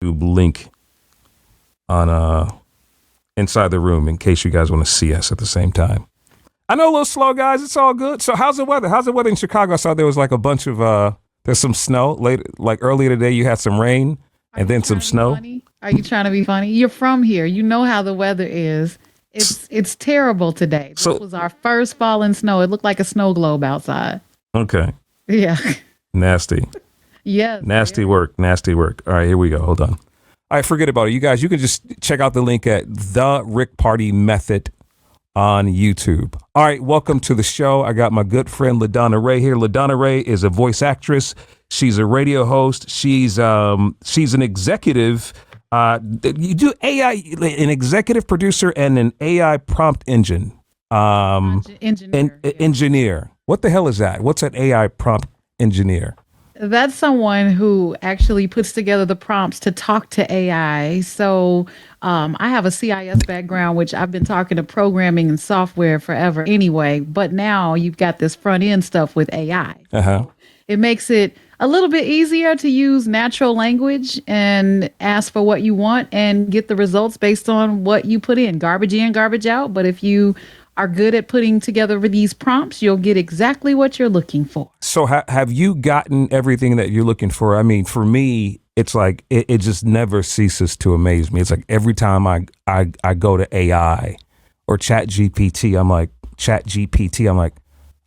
link on inside the room in case you guys want to see us at the same time. I know a little slow, guys. It's all good. So how's the weather? How's the weather in Chicago? I saw there was like a bunch of there's some snow late, like earlier today. You had some rain and then some snow. Are you trying to be funny? You're from here. You know how the weather is. It's terrible today. This was our first fall in snow. It looked like a snow globe outside. Okay. Yeah. Nasty. Yes. Nasty work. Nasty work. All right, here we go. Hold on. All right, forget about it. You guys, you can just check out the link at The Rick Party Method on YouTube. All right, welcome to the show. I got my good friend LaDonna Raeh here. LaDonna Raeh is a voice actress. She's a radio host. She's an executive. You do AI, an executive producer and an AI prompt engine. Engineer. What the hell is that? What's an AI prompt engineer? That's someone who actually puts together the prompts to talk to AI. So I have a CIS background, which I've been talking to programming and software forever anyway. But now you've got this front end stuff with AI. Uh-huh. It makes it a little bit easier to use natural language and ask for what you want and get the results based on what you put in. Garbage in, garbage out. But if you are good at putting together these prompts, you'll get exactly what you're looking for. So have you gotten everything that you're looking for? I mean, for me, it's like it just never ceases to amaze me. It's like every time I go to AI or ChatGPT, I'm like,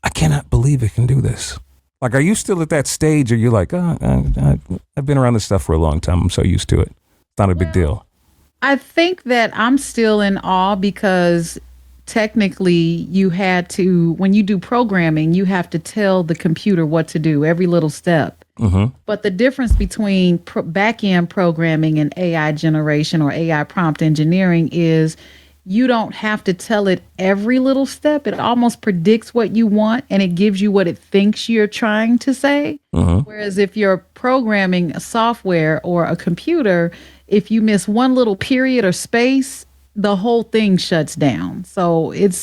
I cannot believe it can do this. Like, are you still at that stage or you're like, I've been around this stuff for a long time. I'm so used to it. It's not a big deal. I think that I'm still in awe because technically you had to, when you do programming, you have to tell the computer what to do, every little step. Mm-hmm. But the difference between back-end programming and AI generation or AI prompt engineering is you don't have to tell it every little step. It almost predicts what you want and it gives you what it thinks you're trying to say. Mm-hmm. Whereas if you're programming a software or a computer, if you miss one little period or space, the whole thing shuts down. So it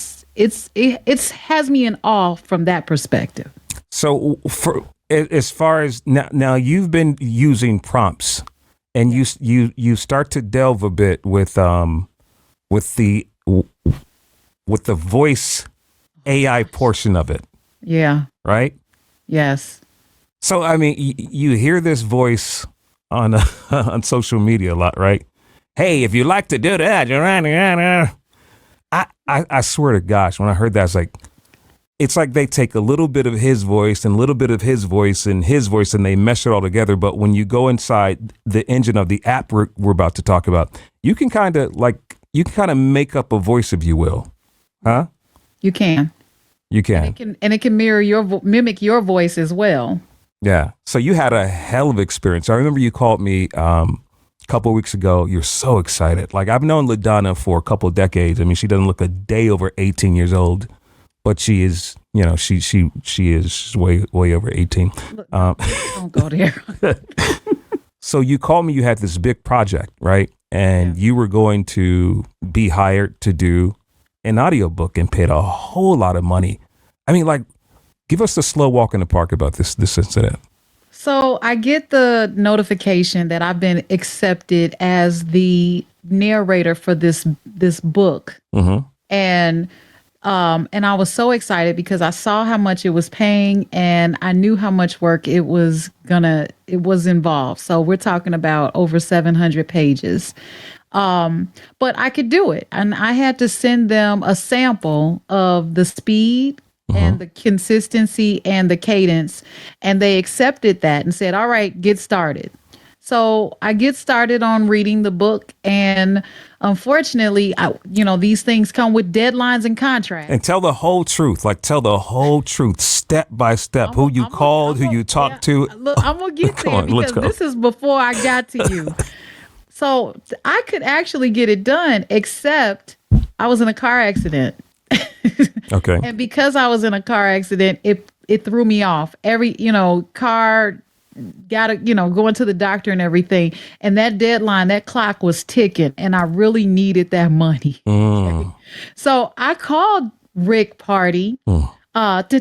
has me in awe from that perspective. So for as far as now you've been using prompts and you start to delve a bit with the voice AI portion of it. Yeah. Right? Yes. So I mean you hear this voice on on social media a lot, right? Hey, if you like to do that, I swear to gosh, when I heard that, it's like they take a little bit of his voice and a little bit of his voice and his voice and they mesh it all together. But when you go inside the engine of the app we're about to talk about, you can kind of make up a voice, if you will. Huh? You can. You can. And it can mirror mimic your voice as well. Yeah. So you had a hell of experience. I remember you called me couple of weeks ago. You're so excited. Like, I've known LaDonna for a couple of decades. I mean, she doesn't look a day over 18 years old, but she is, she is way over 18. Don't go there. So you called me, you had this big project, right? And you were going to be hired to do an audiobook and paid a whole lot of money. I mean, like, give us the slow walk in the park about this incident. So I get the notification that I've been accepted as the narrator for this book. Mm-hmm. And I was so excited because I saw how much it was paying and I knew how much work it was involved. So we're talking about over 700 pages. But I could do it. And I had to send them a sample of the speed and the consistency and the cadence. And they accepted that and said, all right, get started. So I get started on reading the book. And unfortunately, these things come with deadlines and contracts. And tell the whole truth, step by step, who you called, who you talked to. Look, I'm going to get there because this is before I got to you. So I could actually get it done, except I was in a car accident. Okay. And because I was in a car accident, it threw me off. Every, car gotta, going to the doctor and everything. And that deadline, that clock was ticking and I really needed that money. Mm. So I called Rick Party. And you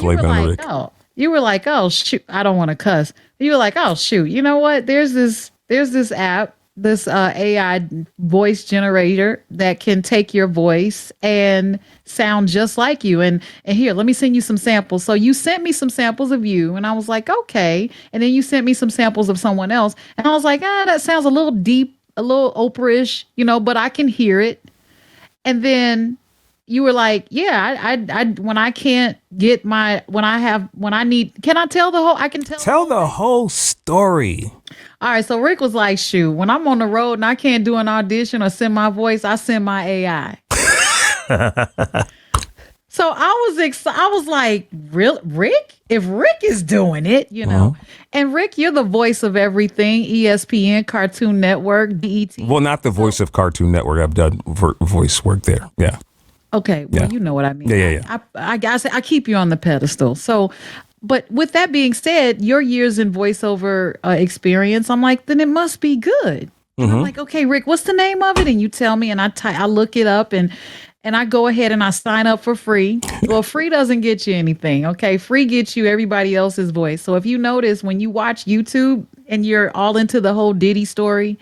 were like, oh, you were like, oh shoot, I don't want to cuss. You were like, oh shoot, you know what? There's this app, this AI voice generator that can take your voice and sound just like you. And here, let me send you some samples. So you sent me some samples of you, and I was like, okay. And then you sent me some samples of someone else, and I was like, that sounds a little deep, a little Oprah-ish, but I can hear it. And then you were like, yeah, I when I can't get when I need, can I tell the whole, I can Tell the whole story. All right. So Rick was like, shoot, when I'm on the road and I can't do an audition or send my voice, I send my AI. So I was like, real Rick? If Rick is doing it, and Rick, you're the voice of everything, ESPN, Cartoon Network, BET. Well, not the voice of Cartoon Network. I've done voice work there. Yeah. Okay. Well, you know what I mean. Yeah. I keep you on the pedestal. So, but with that being said, your years in voiceover experience, I'm like, then it must be good. And I'm like, okay, Rick, what's the name of it? And you tell me, and I look it up, and I go ahead and I sign up for free. Well, free doesn't get you anything. Okay. Free gets you everybody else's voice. So if you notice when you watch YouTube and you're all into the whole Diddy story,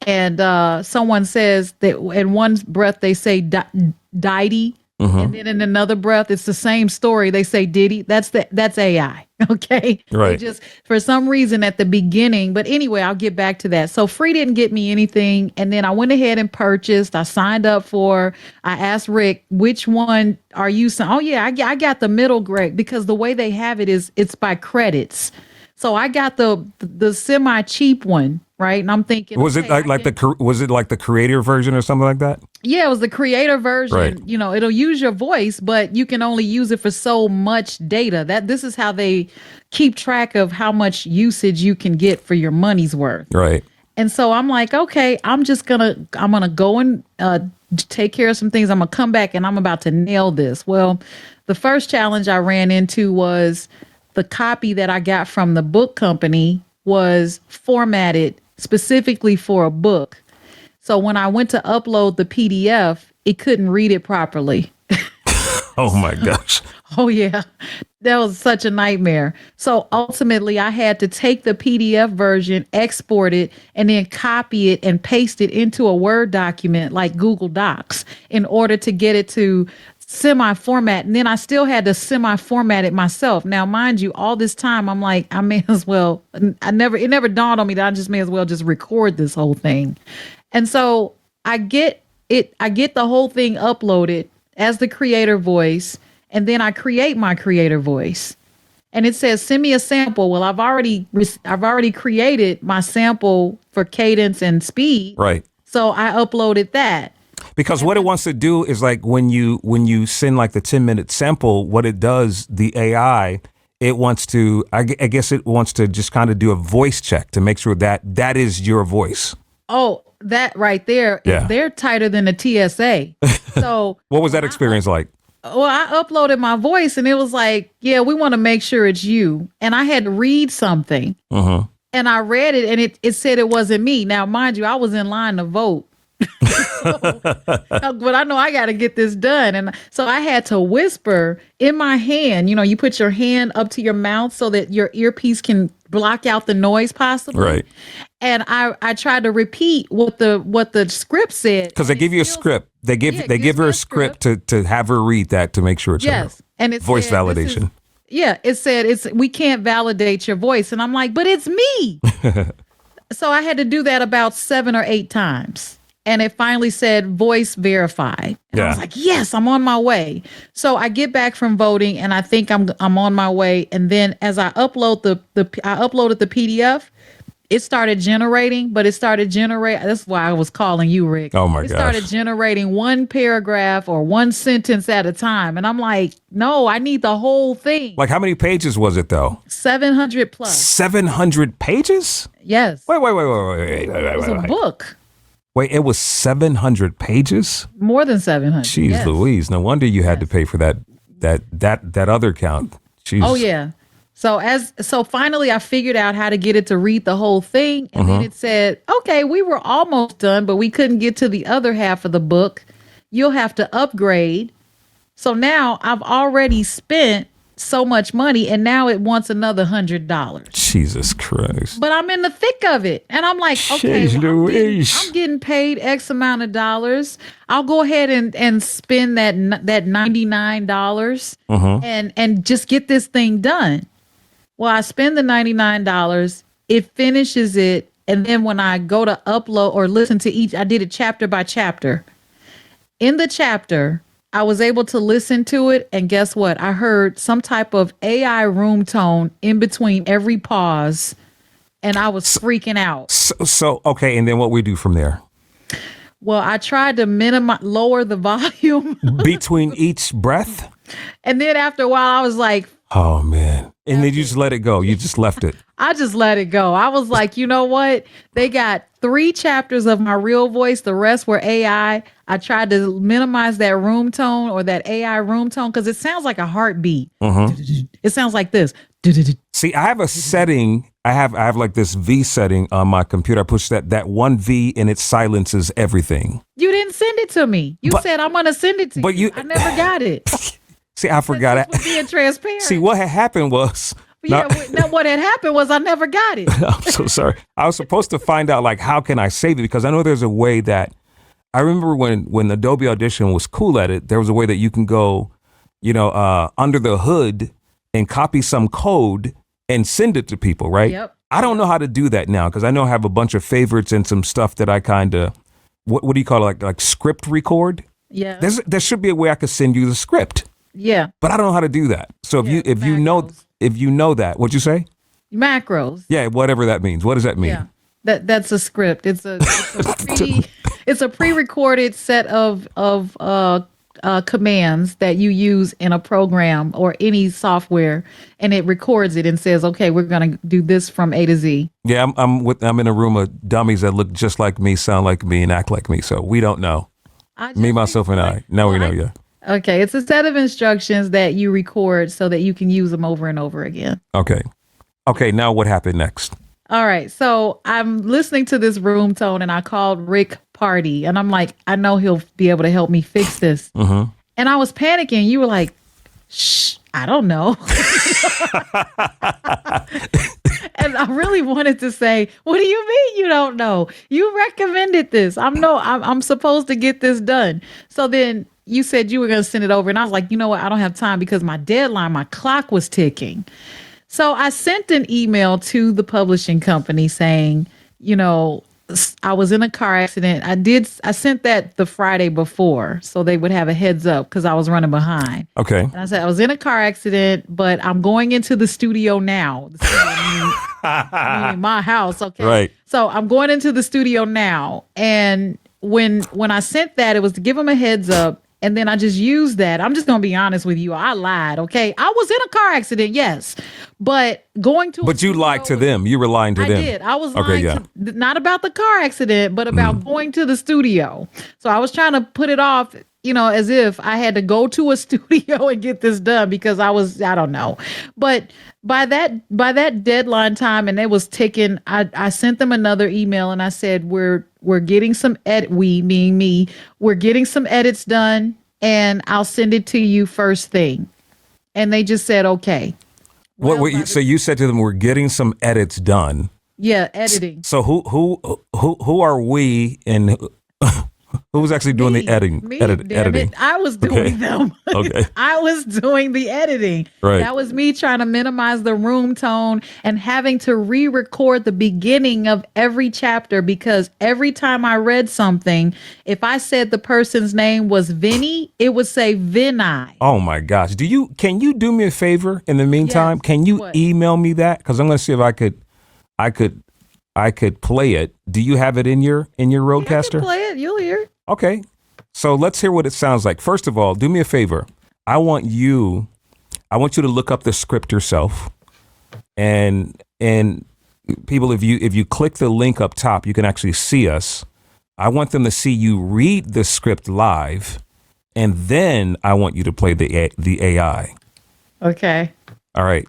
and someone says that in one breath they say Diddy, and then in another breath it's the same story, they say Diddy. That's AI. Okay. Right. They just, for some reason at the beginning, but anyway, I'll get back to that. So free didn't get me anything. And then I went ahead and purchased, I signed up I asked Rick, which one are you? Oh yeah, I got the middle grade, because the way they have it is it's by credits. So I got the semi cheap one, right? And I'm thinking, was it was it like the creator version or something like that? Yeah, it was the creator version. Right. It'll use your voice, but you can only use it for so much data. This is how they keep track of how much usage you can get for your money's worth. Right. And so I'm like, okay, I'm gonna go and take care of some things. I'm gonna come back and I'm about to nail this. Well, the first challenge I ran into was the copy that I got from the book company was formatted specifically for a book. So when I went to upload the PDF, it couldn't read it properly. Oh my gosh. Oh yeah, that was such a nightmare. So ultimately I had to take the PDF version, export it, and then copy it and paste it into a Word document like Google Docs in order to get it to semi-format. And then I still had to semi-format it myself. Now, mind you, all this time I'm like, I may as well, it never dawned on me that I just may as well just record this whole thing. And so I get the whole thing uploaded as the creator voice, and then I create my creator voice. And it says, send me a sample. Well, I've already created my sample for cadence and speed. Right. So I uploaded that. Because what it wants to do is like when you send like the 10-minute sample, what it does, the AI, it wants to, I guess it wants to just kind of do a voice check to make sure that is your voice. Oh, that right there. Yeah. They're tighter than the TSA. So what was that experience like? Well, I uploaded my voice and it was like, yeah, we want to make sure it's you. And I had to read something. And I read it and it said it wasn't me. Now, mind you, I was in line to vote. But I know I got to get this done. And so I had to whisper in my hand, you put your hand up to your mouth so that your earpiece can block out the noise possibly. Right. And I tried to repeat what the script said. Because they give you a script. They give her a script to have her read that to make sure it's her. And it's voice validation. It said we can't validate your voice. And I'm like, but it's me. So I had to do that about 7 or 8 times. And it finally said voice verified. And I was like, yes, I'm on my way. So I get back from voting and I think I'm on my way. And then as I uploaded the PDF, it started generating, that's why I was calling you, Rick. Oh my gosh. It started generating one paragraph or one sentence at a time. And I'm like, no, I need the whole thing. Like how many pages was it though? 700 plus. 700 pages? Yes. Wait. It was a book. Wait, it was 700 pages? More than 700. Jeez Louise. No wonder you had to pay for that other count. Jeez. Oh yeah. So finally I figured out how to get it to read the whole thing. And then it said, okay, we were almost done, but we couldn't get to the other half of the book. You'll have to upgrade. So now I've already spent so much money, and now it wants another $100. Jesus Christ. But I'm in the thick of it. And I'm like, okay, Jeez well, Louise. I'm getting paid X amount of dollars. I'll go ahead and spend that $99 and just get this thing done. Well, I spend the $99, it finishes it. And then when I go to upload or listen to each, I did it chapter by chapter. In the chapter, I was able to listen to it, and guess what? I heard some type of AI room tone in between every pause, and I was freaking out. So okay, and then what we do from there? Well, I tried to lower the volume Between each breath? And then after a while, I was like, oh, man. And then you just let it go. You just left it. I just let it go. I was like, you know what? They got 3 chapters of my real voice. The rest were AI. I tried to minimize that room tone or that AI room tone because it sounds like a heartbeat. It sounds like this. See, I have a setting. I have like this V setting on my computer. I push that one V and it silences everything. You didn't send it to me. You said I'm going to send it to you. I never got it. See, I forgot it. Being transparent. See, what had happened was. What had happened was I never got it. I'm so sorry. I was supposed to find out, like, how can I save it? Because I know there's a way that, I remember when Adobe Audition was cool at it, there was a way that you can go, under the hood and copy some code and send it to people, right? Yep. I don't know how to do that now because I know I have a bunch of favorites and some stuff that I kind of, what do you call it? Like script record? Yeah. There should be a way I could send you the script. Yeah. But I don't know how to do that. So if you know that, what'd you say? Macros. Yeah, whatever that means. What does that mean? Yeah. That's a script. It's a pre-recorded set of commands that you use in a program or any software, and it records it and says, "Okay, we're gonna do this from A to Z." Yeah, I'm in a room of dummies that look just like me, sound like me, and act like me. So we don't know. Me, myself, and I. Now we know. Yeah. Okay, it's a set of instructions that you record so that you can use them over and over again. Okay. Now what happened next? All right. So I'm listening to this room tone and I called Rick Party and I'm like, I know he'll be able to help me fix this. And I was panicking. You were like, shh, I don't know. And I really wanted to say, what do you mean you don't know? You recommended this. I'm supposed to get this done. So then you said you were going to send it over. And I was like, you know what? I don't have time because my deadline, my clock was ticking. So I sent an email to the publishing company saying, I was in a car accident. I sent that the Friday before so they would have a heads up because I was running behind. Okay. And I said, I was in a car accident, but I'm going into the studio now. The studio, meaning my house. Okay. Right. So I'm going into the studio now. And when I sent that, it was to give them a heads up. And then I just used that. I'm just going to be honest with you. I lied. Okay. I was in a car accident. Yes. But going to. But you lied to them. You were lying to them. I did. I was lying not about the car accident, but about going to the studio. So I was trying to put it off, as if I had to go to a studio and get this done because I don't know. But by that deadline time and it was ticking, I sent them another email and I said, we're getting some we're getting some edits done and I'll send it to you first thing. And they just said, okay. So you said to them, we're getting some edits done. Yeah, editing. So who are we and who was actually doing the editing? Editing. I was doing them. Okay. I was doing the editing. Right. That was me trying to minimize the room tone and having to re-record the beginning of every chapter because every time I read something, if I said the person's name was Vinny, it would say Vinny. Oh my gosh. Can you do me a favor in the meantime? Yes. Can you email me that? Because I'm going to see if I could play it. Do you have it in your Rodecaster? I can play it. You'll hear. Okay. So let's hear what it sounds like. First of all, do me a favor. I want you to look up the script yourself. And people, if you click the link up top, you can actually see us. I want them to see you read the script live, and then I want you to play the AI. Okay. All right.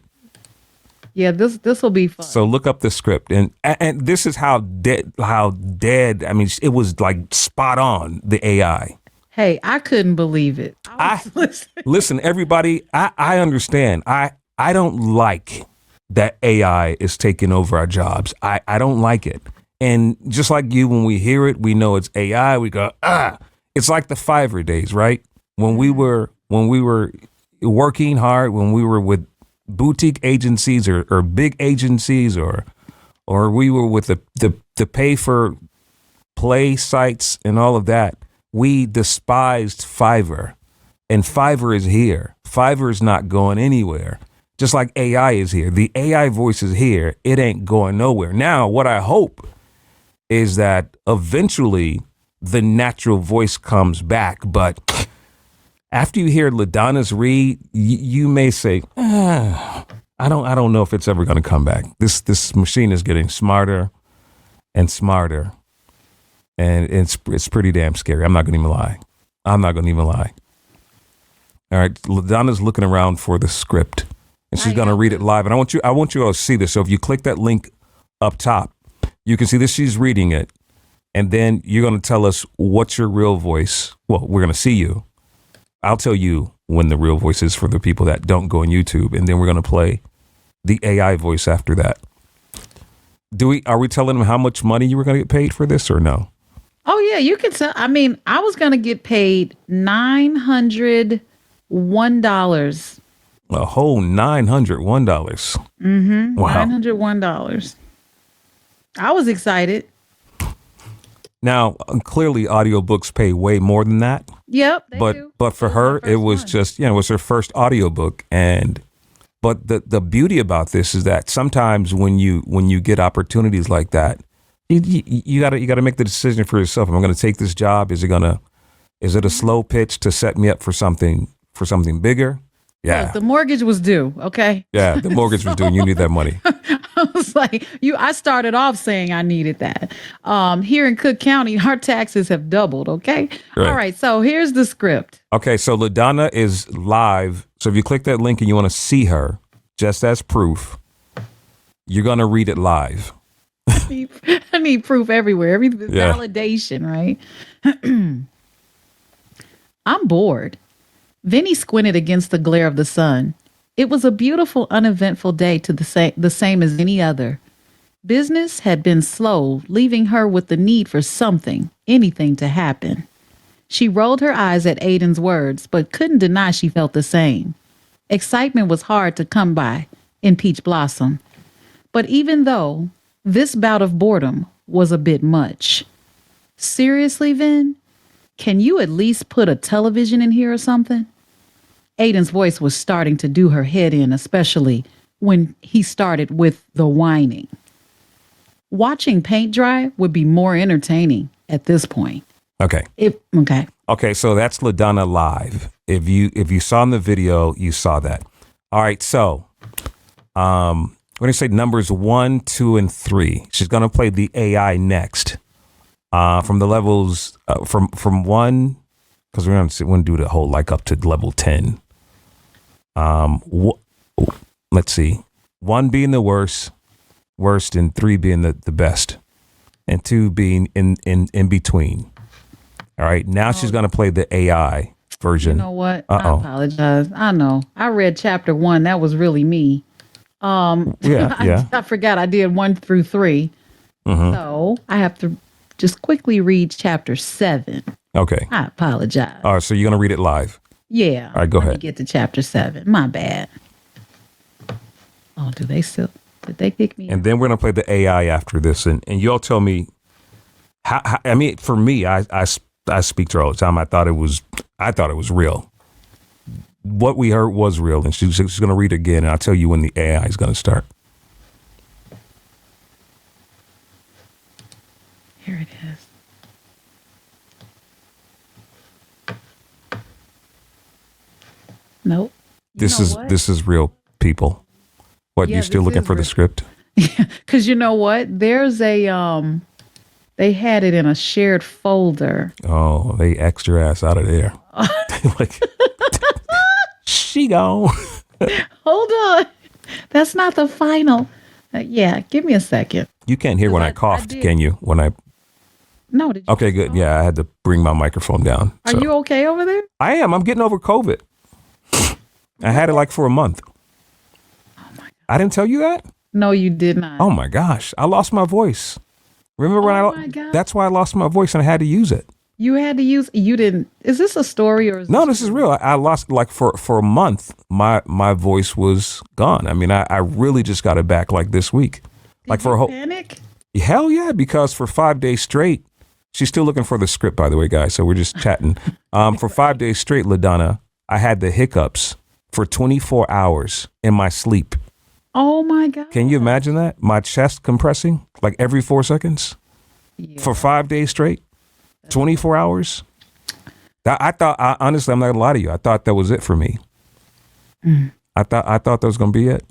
Yeah, this will be fun. So look up the script, and this is how dead. I mean, it was like spot on, the AI. Hey, I couldn't believe it. I was listening. listen, everybody. I understand. I don't like that AI is taking over our jobs. I don't like it. And just like you, when we hear it, we know it's AI. We go, ah. It's like the Fiverr days, right? When we were working hard, when we were with boutique agencies or big agencies, or we were with the pay for play sites and all of that, we despised Fiverr. And Fiverr is here. Fiverr is not going anywhere. Just like AI is here. The AI voice is here. It ain't going nowhere. Now, what I hope is that eventually the natural voice comes back. But after you hear LaDonna's read, you may say, I don't know if it's ever going to come back. This machine is getting smarter and smarter. And it's pretty damn scary. I'm not going to even lie. All right, LaDonna's looking around for the script, and she's going to read it live. And I want you all to see this. So if you click that link up top, you can see this. She's reading it, and then you're going to tell us what's your real voice. Well, we're going to see you. I'll tell you when the real voice is for the people that don't go on YouTube, and then we're going to play the AI voice after that. Are we telling them how much money you were going to get paid for this, or no? Oh yeah, you can tell. I mean, I was gonna get paid $901. A whole $901. Mm-hmm. Wow. $901. I was excited. Now, clearly, audiobooks pay way more than that. Yep, they do. But for her, it was just it was her first audiobook, but the beauty about this is that sometimes when you get opportunities like that, you gotta make the decision for yourself. Am I going to take this job? Is it a slow pitch to set me up for something bigger? Yeah. Look, the mortgage was due. Okay. Yeah, the mortgage was due. And you need that money. I was like, I started off saying I needed that. Here in Cook County, our taxes have doubled. Okay. Right. All right. So here's the script. Okay. So LaDonna is live. So if you click that link and you want to see her, just as proof, you're going to read it live. I need proof everywhere. Validation, right? I'm bored. Vinny squinted against the glare of the sun. It was a beautiful, uneventful day to the same as any other. Business had been slow, leaving her with the need for anything to happen. She rolled her eyes at Aiden's words, but couldn't deny she felt the same. Excitement was hard to come by in Peach Blossom. But even though this bout of boredom was a bit much. Seriously, Vin? Can you at least put a television in here or something? Aiden's voice was starting to do her head in, especially when he started with the whining. Watching paint dry would be more entertaining at this point. Okay. Okay, so that's LaDonna live. If you saw in the video, you saw that. All right, so we're going to say numbers 1, 2, and 3. She's going to play the AI next. From the levels from 1, because we're going to do the whole up to level 10. Let's see. 1 being the worst, and 3 being the best, and 2 being in between. All right. Now she's going to play the AI version. You know what? I apologize. I know. I read chapter 1. That was really me. Yeah. I forgot I did 1 through 3. Mm-hmm. So I have to just quickly read chapter 7. Okay. I apologize. All right. So you're going to read it live. Yeah. All right. Go ahead. Let me get to chapter 7. My bad. Oh, did they pick me? And then we're going to play the AI after this. And you all tell me how I mean, for me, I speak to her all the time. I thought it was real. What we heard was real, and she's going to read again, and I'll tell you when the AI is going to start. Here it is. Nope. This is real, people. What, you still looking for the script? Yeah, because you know what? There's a they had it in a shared folder. Oh, they X'd your ass out of there. Like, she gone. Hold on. That's not the final. Yeah, give me a second. You can't hear when I coughed, can you? When I No, did you? Okay, good. Yeah, I had to bring my microphone down. Are you okay over there? I am. I'm getting over COVID. I had it like for a month. Oh my God. I didn't tell you that? No, you did not. Oh my gosh. I lost my voice. Remember when Oh my God. that's why I lost my voice and I had to use it. You had to use. You didn't. Is this a story or is No, this is real. I lost like for a month. My voice was gone. I mean, I really just got it back like this week. Like Did for you a whole panic? hell yeah, because for 5 days straight, she's still looking for the script, by the way, guys. So we're just chatting. For 5 days straight, LaDonna, I had the hiccups for 24 hours in my sleep. Oh my God. Can you imagine that? My chest compressing like every 4 seconds for 5 days straight, 24 hours. I thought, honestly, I'm not gonna lie to you. I thought that was it for me. I thought that was gonna be it.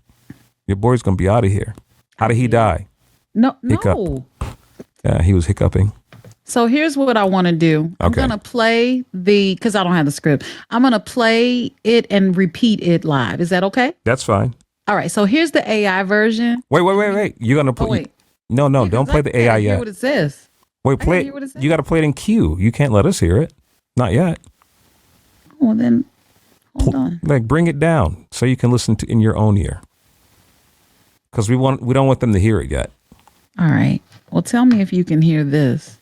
Your boy's gonna be out of here. How did he die? No, Hiccup. no. Yeah, he was hiccuping. So here's what I want to do. I'm Okay. going to play because I don't have the script. I'm going to play it and repeat it live. Is that okay? That's fine. All right. So here's the AI version. Wait. You're gonna play? Oh, wait. No, don't play the AI Hear yet. what it says. Wait, play hear what it it. says. You got to play it in Q. You can't let us hear it. Not yet. Well, then hold on. Like, bring it down so you can listen to in your own ear. Because we don't want them to hear it yet. All right. Well, tell me if you can hear this.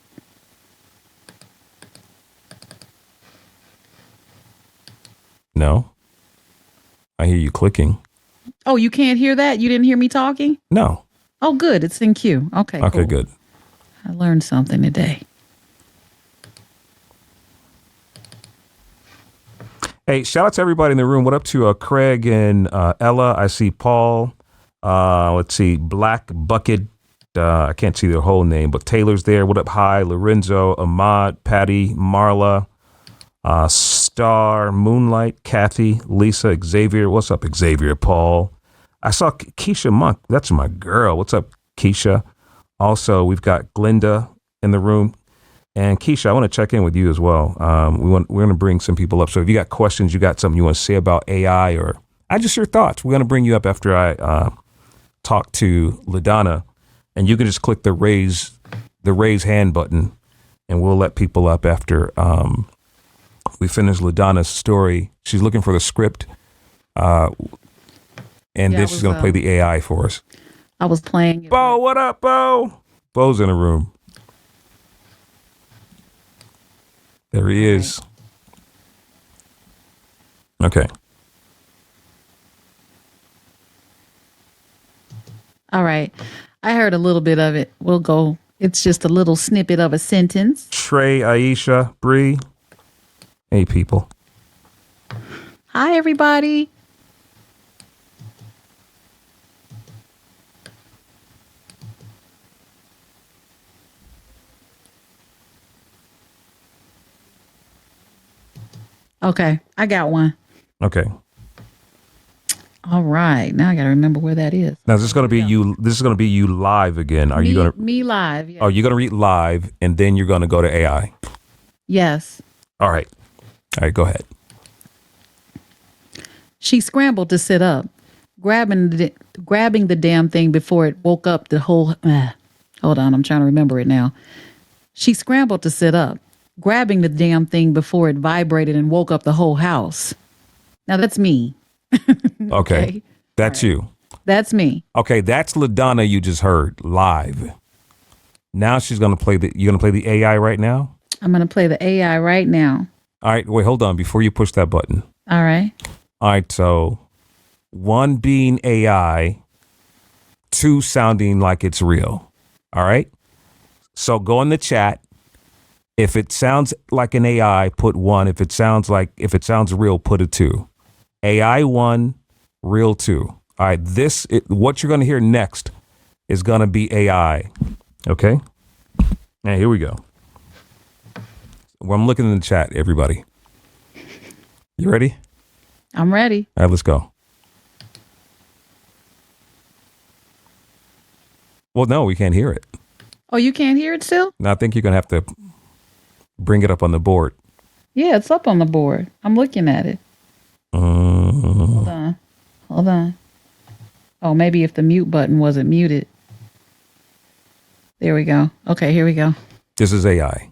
No. I hear you clicking. Oh, you can't hear that? You didn't hear me talking? No. Oh, good. It's in queue. Okay. Okay, cool. good. I learned something today. Hey, shout out to everybody in the room. What up to Craig and Ella? I see Paul. Let's see, Black Bucket. I can't see their whole name, but Taylor's there. What up? Hi, Lorenzo, Ahmad, Patty, Marla, Star, Moonlight, Kathy, Lisa, Xavier. What's up, Xavier? Paul. I saw Keisha Monk. That's my girl. What's up, Keisha? Also, we've got Glinda in the room. And Keisha, I want to check in with you as well. We're going to bring some people up. So if you got questions, you got something you want to say about AI or just your thoughts, we're going to bring you up after I talk to LaDonna. And you can just click the raise hand button, and we'll let people up after we finish LaDonna's story. She's looking for the script, and then she's going to play the AI for us. I was playing it. Bo, what up, Bo? Bo's in the room. There he is. Okay. All right. I heard a little bit of it. We'll go. It's just a little snippet of a sentence. Trey, Aisha, Bree. Hey, people. Hi, everybody. Okay, I got one. Okay. All right. Now I got to remember where that is. Now, this is going to be you. This is going to be you live again. Are you going to me live? Yes. Oh, you're going to read live, and then you're going to go to AI. Yes. All right. Go ahead. She scrambled to sit up, grabbing the damn thing before it woke up the whole. Hold on, I'm trying to remember it now. She scrambled to sit up, grabbing the damn thing before it vibrated and woke up the whole house. Now that's me. Okay. That's you. That's me. Okay, that's LaDonna you just heard live. Now she's going to play you're going to play the AI right now? I'm going to play the AI right now. All right, wait, hold on before you push that button. All right. All right, so 1 being AI, 2 sounding like it's real. All right? So go in the chat. If it sounds like an AI, put 1. If it sounds real, put a 2. AI 1, real 2. All right, what you're going to hear next is going to be AI. Okay? And here we go. Well, I'm looking in the chat, everybody. You ready? I'm ready. All right, let's go. Well, no, we can't hear it. Oh, you can't hear it still? No, I think you're going to have to bring it up on the board. Yeah, it's up on the board. I'm looking at it. Hold on. Oh, maybe if the mute button wasn't muted. There we go. Okay, here we go. This is AI.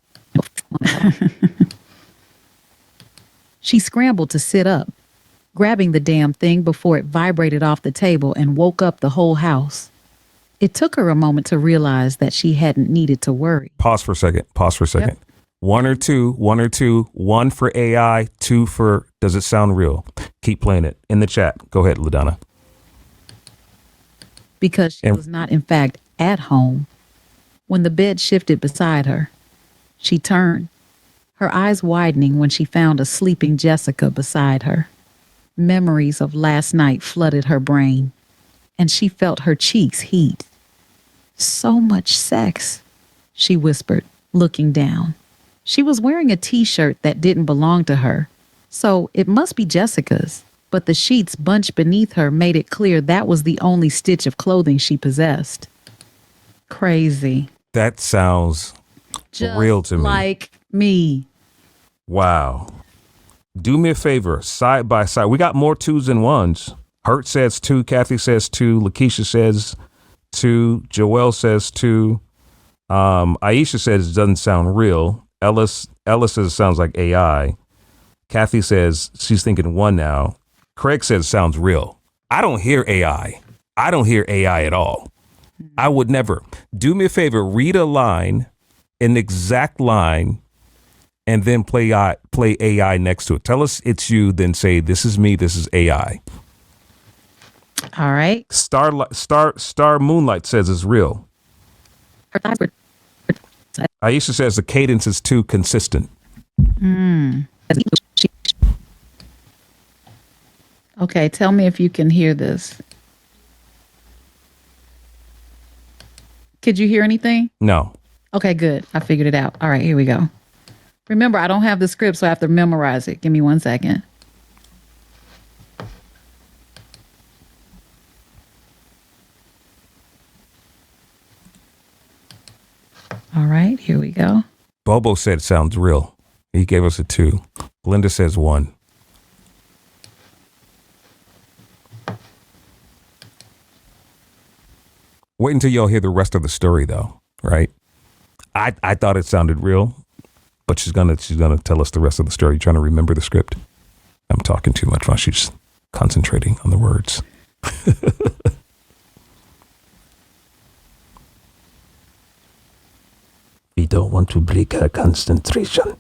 She scrambled to sit up, grabbing the damn thing before it vibrated off the table and woke up the whole house. It took her a moment to realize that she hadn't needed to worry. Pause for a second. Yep. One or two. One for AI, two for does it sound real? Keep playing it in the chat. Go ahead, LaDonna. Because she was not, in fact, at home. When the bed shifted beside her, she turned, her eyes widening when she found a sleeping Jessica beside her. Memories of last night flooded her brain, and she felt her cheeks heat. So much sex, she whispered, looking down. She was wearing a t-shirt that didn't belong to her, so it must be Jessica's. But the sheets bunched beneath her made it clear that was the only stitch of clothing she possessed. Crazy. That sounds Just real to me. like me. Wow. Do me a favor, side by side. We got more twos than ones. Hurt says 2. Kathy says 2. Lakeisha says 2. Joelle says 2. Aisha says it doesn't sound real. Ellis says it sounds like AI. Kathy says she's thinking 1 now. Craig says it sounds real. I don't hear AI. I don't hear AI at all. I would never. Do me a favor, read a line, an exact line, and then play AI next to it. Tell us it's you, then say, this is me, this is AI. All right. Star Moonlight says it's real. Aisha says the cadence is too consistent. Okay, tell me if you can hear this. Could you hear anything? No. Okay, good. I figured it out. All right, here we go. Remember, I don't have the script, so I have to memorize it. Give me 1 second. All right, here we go. Bobo said it sounds real. He gave us a 2. Linda says 1. Wait until y'all hear the rest of the story, though, right? I thought it sounded real, but she's gonna tell us the rest of the story. Trying to remember the script. I'm talking too much while she's concentrating on the words. We don't want to break her concentration.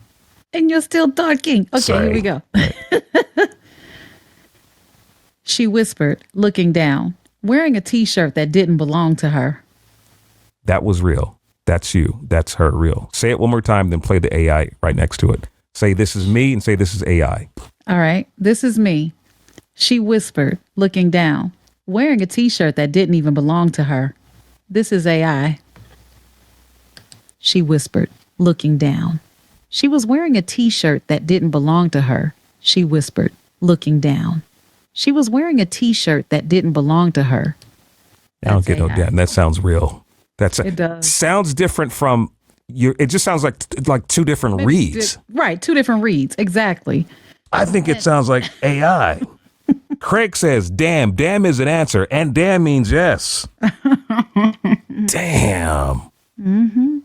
And you're still talking. Okay, Sorry. Here we go. Right. She whispered, looking down, wearing a t-shirt that didn't belong to her. That was real. That's you. That's her real. Say it one more time, then play the AI right next to it. Say this is me and say this is AI. All right, this is me. She whispered, looking down, wearing a t-shirt that didn't even belong to her. This is AI. She whispered, looking down. She was wearing a t-shirt that didn't belong to her. She whispered, looking down. She was wearing a t-shirt that didn't belong to her. I don't get no doubt. That sounds real. It does. Sounds different from your. It just sounds like 2 different reads. Right, 2 different reads. Exactly. I think it sounds like AI. Craig says, damn. Damn is an answer. And damn means yes. Damn. Mm-hmm.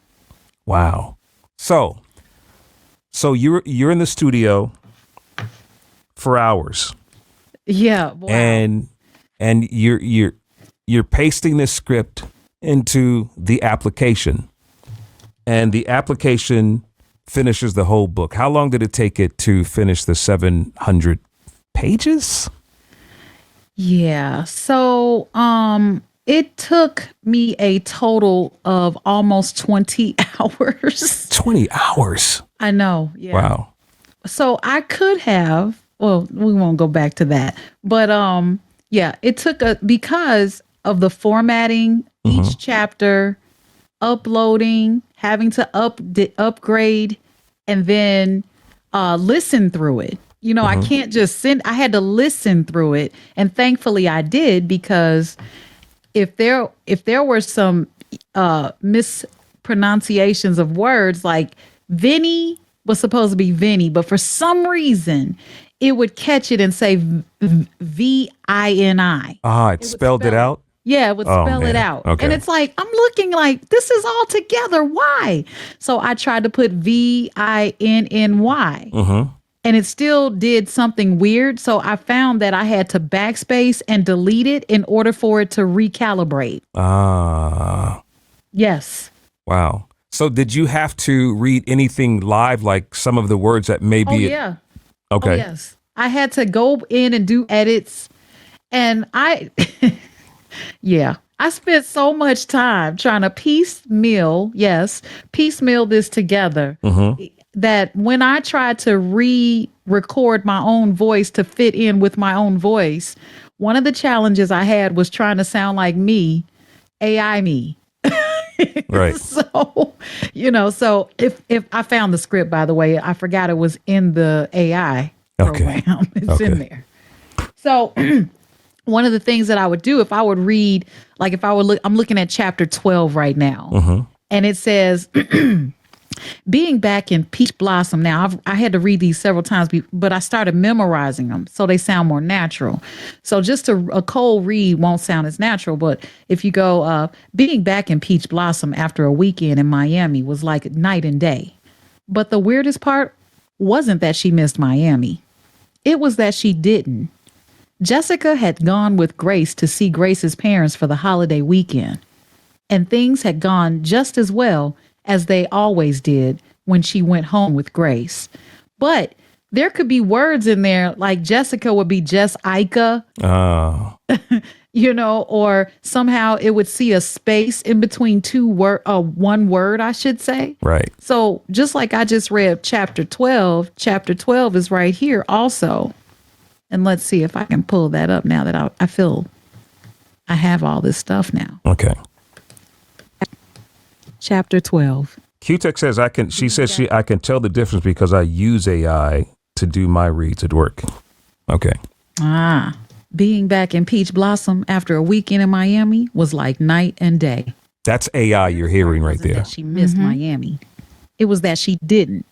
Wow. So you're in the studio for hours. Yeah. Wow. And you're pasting this script into the application, and the application finishes the whole book. How long did it take it to finish the 700 pages? Yeah. So, it took me a total of almost 20 hours. 20 hours. I know. Yeah. Wow. So I could have, well, we won't go back to that, but, yeah, it took because of the formatting, each chapter, uploading, having to upgrade, and then listen through it. You know, I can't just I had to listen through it. And thankfully I did, because if there were some mispronunciations of words, like Vinny was supposed to be Vinny, but for some reason it would catch it and say Vini. It spelled it out? Yeah, it would Oh, spell it man. out. Okay. And it's like, I'm looking like this is all together. Why? So I tried to put VINNY. And it still did something weird. So I found that I had to backspace and delete it in order for it to recalibrate. Ah, Yes. wow. So did you have to read anything live, like some of the words that maybe? Oh, yeah. Okay. Oh, yes. I had to go in and do edits. And yeah, I spent so much time trying to piecemeal this together that when I tried to re-record my own voice to fit in with my own voice, one of the challenges I had was trying to sound like me, AI me. Right. So, so if I found the script, by the way, I forgot it was in the AI program. It's in there. So one of the things that I would do if I would read, like if I would look, I'm looking at chapter 12 right now, and it says, being back in Peach Blossom. Now, I had to read these several times, but I started memorizing them so they sound more natural. So just a cold read won't sound as natural. But if you go, being back in Peach Blossom after a weekend in Miami was like night and day. But the weirdest part wasn't that she missed Miami. It was that she didn't. Jessica had gone with Grace to see Grace's parents for the holiday weekend, and things had gone just as well as they always did when she went home with Grace. But there could be words in there like Jessica would be just Ika, Oh. or somehow it would see a space in between one word, I should say. Right. So just like I just read chapter 12 is right here also. And let's see if I can pull that up now that I feel I have all this stuff now. Okay. Chapter 12. Q-Tech says I can tell the difference because I use AI to do my reads at work. Okay. Being back in Peach Blossom after a weekend in Miami was like night and day. That's AI you're hearing right there. That she missed Miami. It was that she didn't.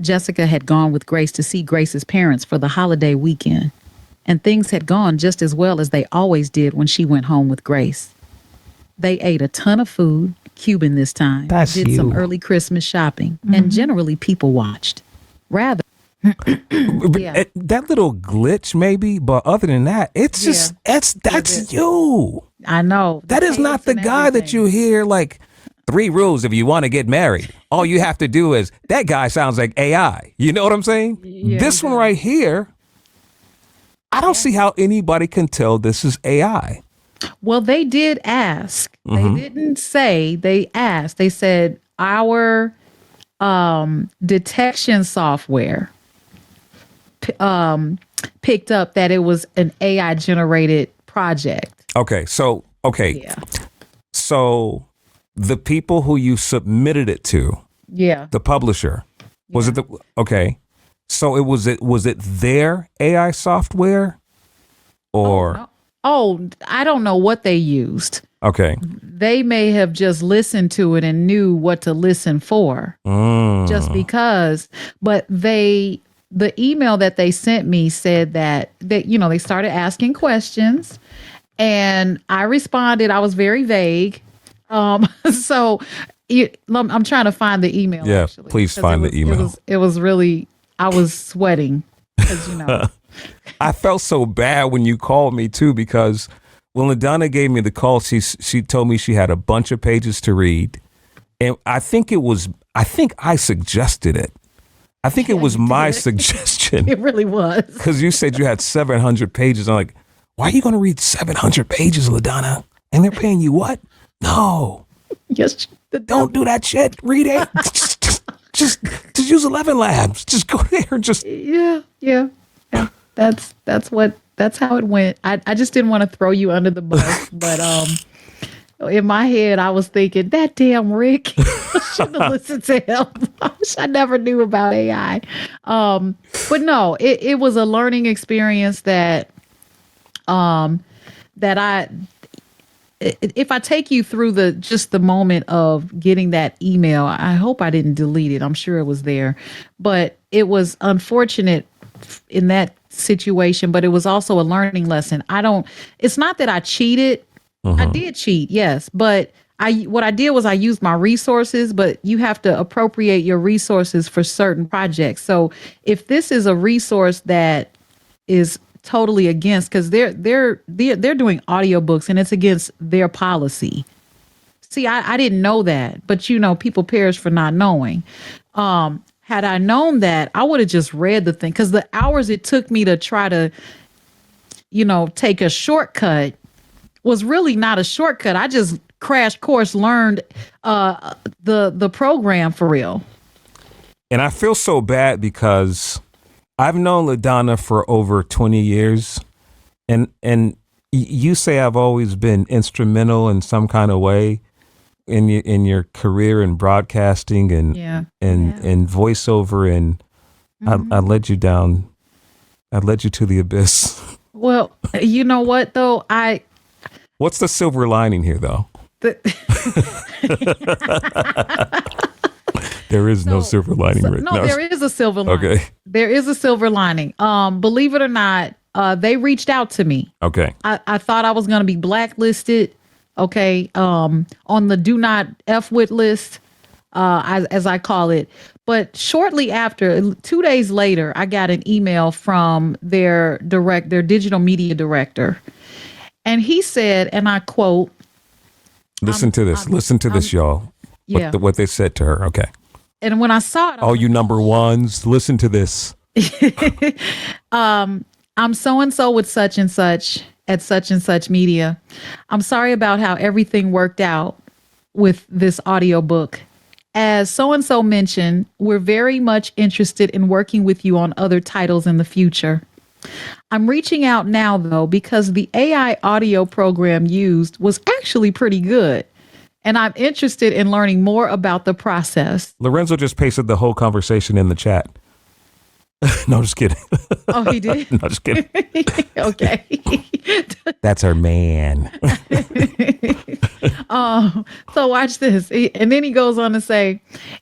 Jessica had gone with Grace to see Grace's parents for the holiday weekend, and things had gone just as well as they always did when she went home with Grace. They ate a ton of food, Cuban this time, did some early Christmas shopping, and generally people watched. Rather, that little glitch maybe, but other than that, it's just that's you. I know. That is not the guy that you hear like 3 rules if you want to get married. All you have to do is that guy sounds like AI. You know what I'm saying? Yeah, this one right here, I don't see how anybody can tell this is AI. Well, they did ask. They didn't say, they asked. They said our detection software picked up that it was an AI generated project. Okay. So the people who you submitted it to, the publisher, was it so was it their AI software or? I don't know what they used. Okay. They may have just listened to it and knew what to listen for just because, but the email that they sent me said that they started asking questions and I responded. I was very vague. So I'm trying to find the email. Yeah, actually, please find the email. It was really, I was sweating because, I felt so bad when you called me too, because when LaDonna gave me the call, she told me she had a bunch of pages to read. And I think I suggested it. I think it was my suggestion. It really was. Because you said you had 700 pages. I'm like, why are you going to read 700 pages, LaDonna? And they're paying you what? No. Yes. Don't do that shit. Read it. just use 11 Labs. Just go there and just. Yeah. That's how it went. I just didn't want to throw you under the bus, but in my head I was thinking that damn Rick shouldn't have listened to him. I wish I never knew about AI. But no, it was a learning experience that if I take you through the moment of getting that email, I hope I didn't delete it. I'm sure it was there, but it was unfortunate in that situation, but it was also a learning lesson. It's not that I cheated I did cheat, yes, but what I did was I used my resources, but you have to appropriate your resources for certain projects. So if this is a resource that is totally against, because they're doing audiobooks and it's against their policy. See, I didn't know that, but people perish for not knowing. Had I known that, I would have just read the thing, because the hours it took me to try to, take a shortcut was really not a shortcut. I just crash course learned the program for real. And I feel so bad because I've known LaDonna for over 20 years, and you say I've always been instrumental in some kind of way in your career in broadcasting and voiceover, and I led you down. I led you to the abyss. Well, you know what though? What's the silver lining here, though? There is no silver lining, right? No, there is a silver lining. Okay. There is a silver lining. Believe it or not, they reached out to me. Okay. I thought I was going to be blacklisted. Okay. On the do not F with list, as I call it. But shortly after, 2 days later, I got an email from their digital media director. And he said, and I quote, Listen to this, y'all. Yeah. What they said to her. Okay. And when I saw it, all you number ones, listen to this. I'm so-and-so with such and such at such and such media. I'm sorry about how everything worked out with this audiobook. As so-and-so mentioned, we're very much interested in working with you on other titles in the future. I'm reaching out now, though, because the AI audio program used was actually pretty good. And I'm interested in learning more about the process. Lorenzo just pasted the whole conversation in the chat. No, just kidding. Oh, he did? No, just kidding. Okay. That's our man. So watch this. And then he goes on to say,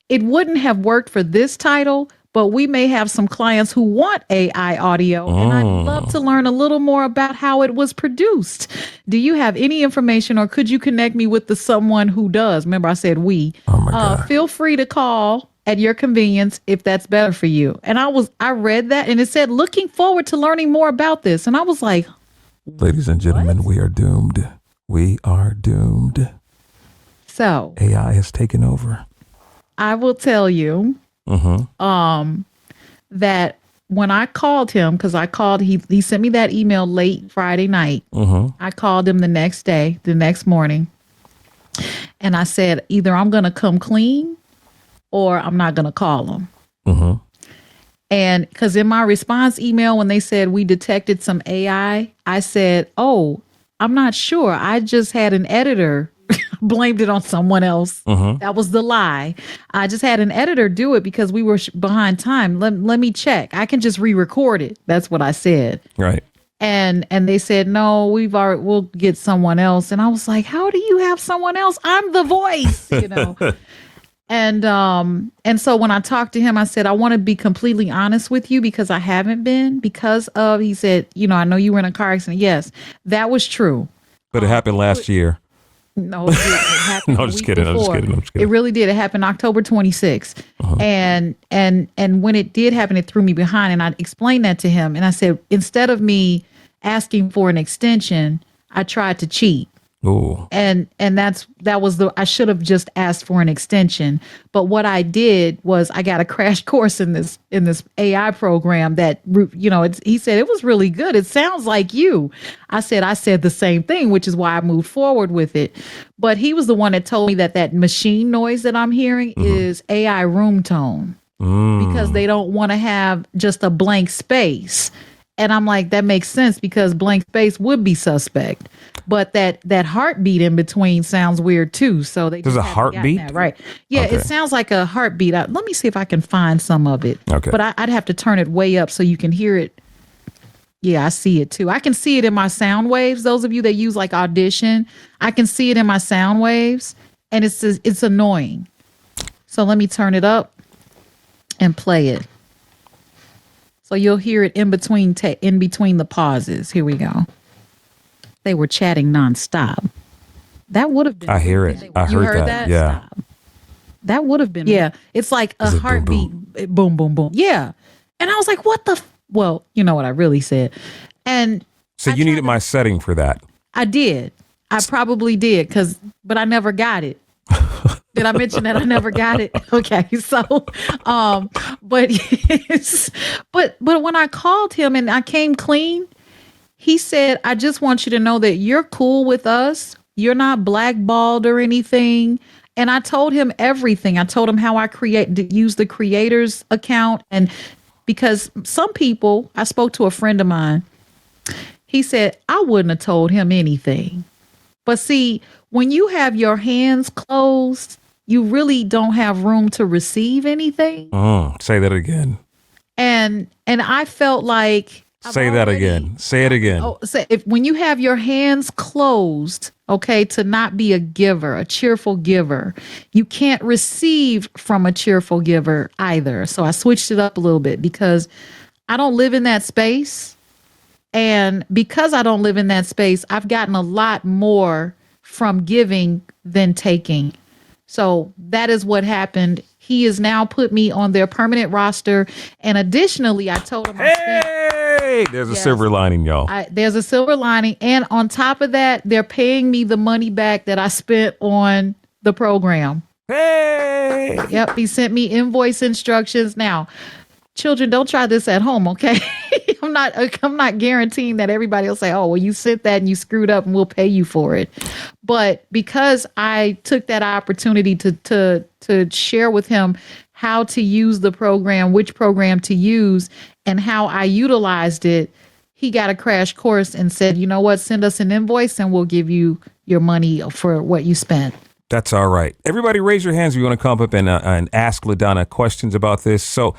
it wouldn't have worked for this title, but we may have some clients who want AI audio, and I'd love to learn a little more about how it was produced. Do you have any information, or could you connect me with someone who does? Remember, I said we. Oh my God. Feel free to call at your convenience if that's better for you. And I read that, and it said, looking forward to learning more about this. And I was like, ladies and gentlemen, we are doomed. We are doomed. So AI has taken over. I will tell you. That when I called him, because he sent me that email late Friday night. I called him the next morning, and I said, either I'm going to come clean or I'm not going to call him. And because in my response email, when they said we detected some AI, I said, oh, I'm not sure. I just had an editor blamed it on someone else. That was the lie. I just had an editor do it because we were behind time. Let me check. I can just re-record it. That's what I said. Right. And they said, no, we'll get someone else. And I was like, how do you have someone else? I'm the voice, And so when I talked to him, I said, I want to be completely honest with you because I haven't been he said, I know you were in a car accident. Yes, that was true. But it happened last year. No, it happened. No, just kidding. I'm just kidding. It really did. It happened October 26th. And when it did happen, it threw me behind. And I explained that to him. And I said, instead of me asking for an extension, I tried to cheat. Ooh. And I should have just asked for an extension. But what I did was I got a crash course in this AI program that, he said it was really good. It sounds like you. I said the same thing, which is why I moved forward with it. But he was the one that told me that machine noise that I'm hearing is AI room tone because they don't want to have just a blank space. And I'm like, that makes sense because blank space would be suspect. But that heartbeat in between sounds weird too. So there's a heartbeat, that, right? Yeah, okay. It sounds like a heartbeat. Let me see if I can find some of it. Okay. But I'd have to turn it way up so you can hear it. Yeah, I see it too. I can see it in my sound waves. Those of you that use like Audition, I can see it in my sound waves, and it's annoying. So let me turn it up and play it. So you'll hear it in between the pauses. Here we go. They were chatting nonstop. That would have been. I hear it. I You heard heard that. that? Yeah. That would have been. Yeah. It's like a Is it heartbeat. Boom, boom, boom. Yeah. And I was like, what the? Well, you know what I really said. And So you needed my setting for that. I did. I probably did but I never got it. Did I mention that I never got it? Okay. So, but, but when I called him and I came clean, he said, I just want you to know that you're cool with us. You're not blackballed or anything. And I told him everything. I told him how I use the creator's account. And because some people, I spoke to a friend of mine, he said, I wouldn't have told him anything. But see, when you have your hands closed, you really don't have room to receive anything. Say that again. And I felt like Say that again. Say it again. When you have your hands closed, okay, to not be a giver, a cheerful giver, you can't receive from a cheerful giver either. So I switched it up a little bit because I don't live in that space. And because I don't live in that space, I've gotten a lot more from giving than taking. So that is what happened. He has now put me on their permanent roster. And additionally, I told him, there's a silver lining, y'all. There's a silver lining. And on top of that, they're paying me the money back that I spent on the program. Hey. Yep. He sent me invoice instructions. Now, children, don't try this at home, okay? I'm not guaranteeing that everybody will say, oh, well, you sent that and you screwed up and we'll pay you for it. But because I took that opportunity to share with him how to use the program, which program to use, and how I utilized it, he got a crash course and said, you know what, send us an invoice and we'll give you your money for what you spent. That's all right. Everybody raise your hands if you want to come up and ask LaDonna questions about this. So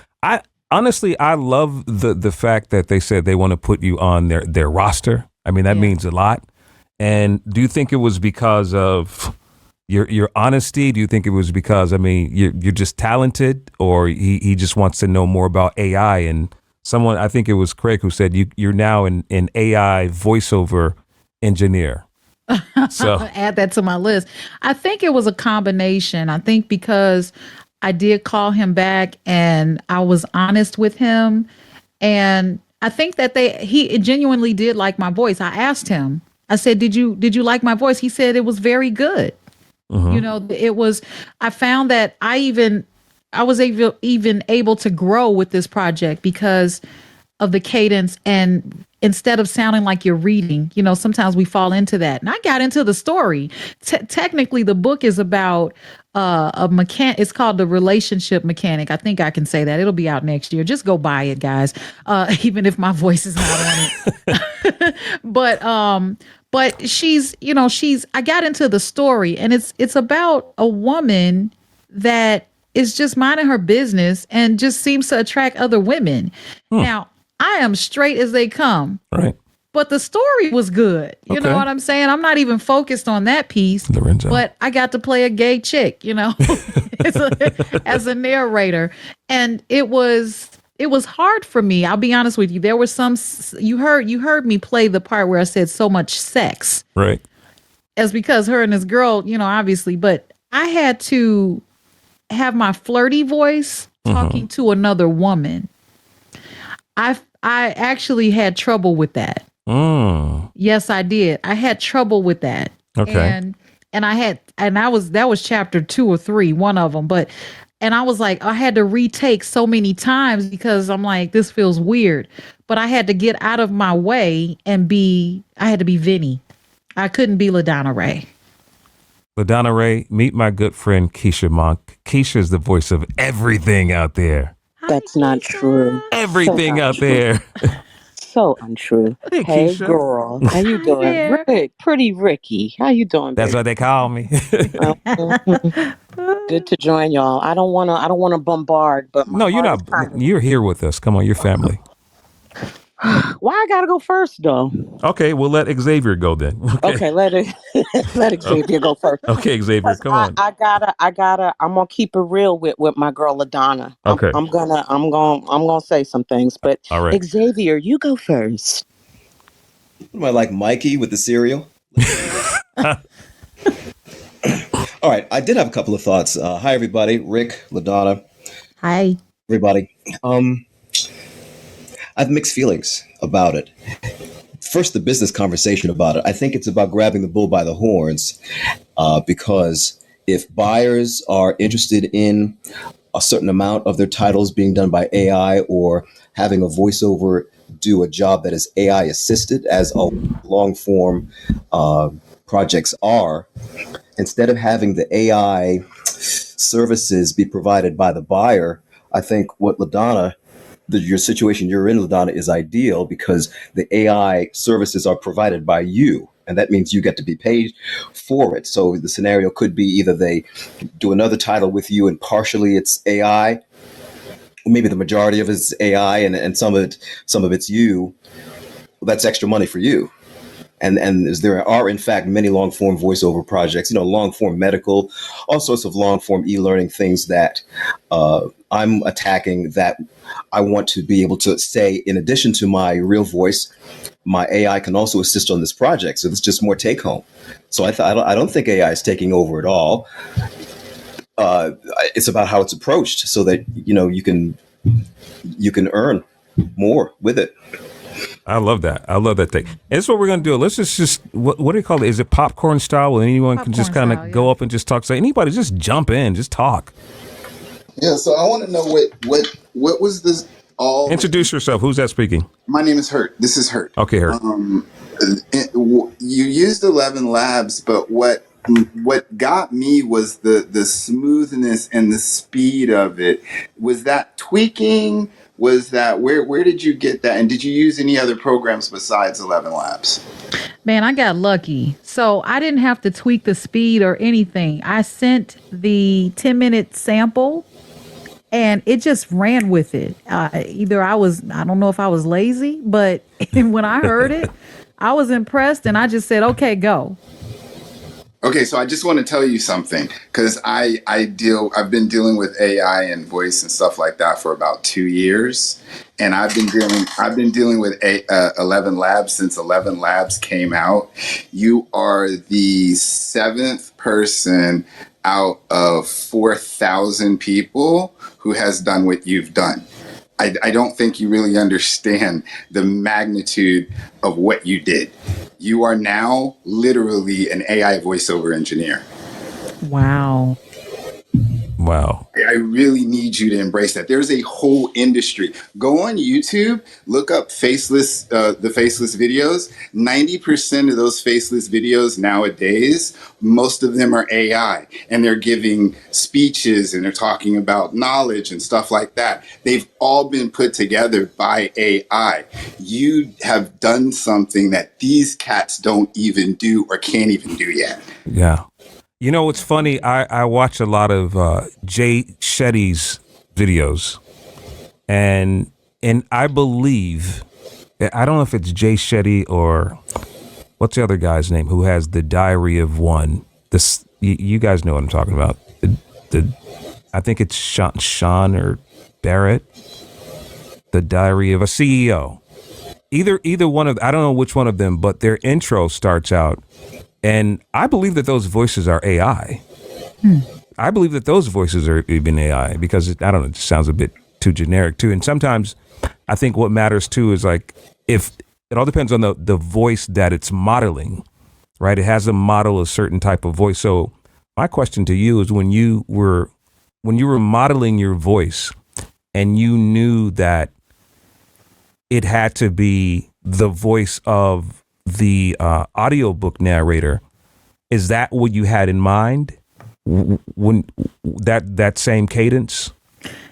honestly, I love the fact that they said they want to put you on their roster. I mean, that means a lot. And do you think it was because of your honesty? Do you think it was because, I mean, you're just talented, or he just wants to know more about AI? And someone, I think it was Craig, who said you're now an AI voiceover engineer. So add that to my list. I think it was a combination. I think because I did call him back and I was honest with him. And I think that he genuinely did like my voice. I asked him, I said, did you like my voice? He said it was very good. You know, I found that I was even able to grow with this project because of the cadence, and instead of sounding like you're reading, you know, sometimes we fall into that. And I got into the story. Technically, the book is about a mechanic. It's called The Relationship Mechanic. I think I can say that. It'll be out next year. Just go buy it, guys. Even if my voice is not on it. But I got into the story, and it's about a woman that is just minding her business and just seems to attract other women. Now, I am straight as they come. Right. But the story was good. You know what I'm saying? I'm not even focused on that piece. Lorenzo. But I got to play a gay chick, you know, as a narrator. And it was hard for me. I'll be honest with you. There was you heard me play the part where I said so much sex. Right. As because her and this girl, you know, obviously, but I had to have my flirty voice talking to another woman. I actually had trouble with that. Yes, I did. I had trouble with that. Okay. That was chapter 2 or 3, one of them. And I was like, I had to retake so many times because I'm like, this feels weird. But I had to get out of my way and I had to be Vinny. I couldn't be LaDonna Raeh. LaDonna Raeh, meet my good friend Keisha Monk. Keisha is the voice of everything out there. That's not true. Everything out there. So untrue. Hey, Hey, Keisha. girl. How you doing? Rick, pretty Ricky. How you doing, That's baby? what they call me. Good to join y'all. I don't wanna bombard, but No, you're not. You're here with us. Come on, your family. Why I gotta go first though? Okay, we'll let Xavier go then. Okay, let Xavier go first. Okay, Xavier, come on. I gotta. I'm gonna keep it real with my girl LaDonna. Okay. I'm gonna say some things, but All right. Xavier, you go first. Am I like Mikey with the cereal? All right, I did have a couple of thoughts. Hi, everybody. Rick, LaDonna, Hi. everybody. Um, I have mixed feelings about it. First, the business conversation about it. I think it's about grabbing the bull by the horns because if buyers are interested in a certain amount of their titles being done by AI or having a voiceover do a job that is AI assisted, as a long form projects are, instead of having the AI services be provided by the buyer, I think what LaDonna, your situation you're in, LaDonna, is ideal because the AI services are provided by you. And that means you get to be paid for it. So the scenario could be either they do another title with you and partially it's AI, or maybe the majority of it's AI and some of it's you. Well, that's extra money for you. And as there are in fact many long form voiceover projects, long form medical, all sorts of long form e-learning things that I'm attacking, that I want to be able to say, in addition to my real voice, my AI can also assist on this project. So it's just more take home. So I don't think AI is taking over at all. It's about how it's approached so that you can earn more with it. I love that. I love that thing. And this is what we're going to do. Let's just what do you call it? Is it popcorn style where anyone can just kind of go up and just talk? So anybody just jump in, just talk. Yeah, so I want to know what was this all? Introduce yourself. Who's that speaking? My name is Hurt. This is Hurt. Okay, Hurt. You used 11 Labs, but what got me was the smoothness and the speed of it. Was that tweaking? Was that where did you get that? And did you use any other programs besides 11 Labs? Man, I got lucky. So I didn't have to tweak the speed or anything. I sent the 10-minute sample and it just ran with it. I don't know if I was lazy, but when I heard it, I was impressed and I just said, okay, go. Okay, so I just want to tell you something because I've been dealing with AI and voice and stuff like that for about 2 years, and I've been dealing with 11 Labs since 11 Labs came out. You are the 7th person out of 4,000 people who has done what you've done. I don't think you really understand the magnitude of what you did. You are now literally an AI voiceover engineer. Wow. Wow. I really need you to embrace that. There's a whole industry. Go on YouTube, look up the faceless videos. 90% of those faceless videos nowadays, most of them are AI, and they're giving speeches and they're talking about knowledge and stuff like that. They've all been put together by AI. You have done something that these cats don't even do or can't even do yet. Yeah. You know, what's funny, I watch a lot of Jay Shetty's videos, and I believe, I don't know if it's Jay Shetty or what's the other guy's name who has the Diary of One. This you guys know what I'm talking about. I think it's Sean or Barrett, the Diary of a CEO. Either one of, I don't know which one of them, but their intro starts out. And I believe that those voices are AI. I believe that those voices are even AI because I don't know, it just sounds a bit too generic too. And sometimes I think what matters too is like if it all depends on the voice that it's modeling, right? It has to model a certain type of voice. So my question to you is when you were modeling your voice and you knew that it had to be the voice of the audiobook narrator, is that what you had in mind when that same cadence?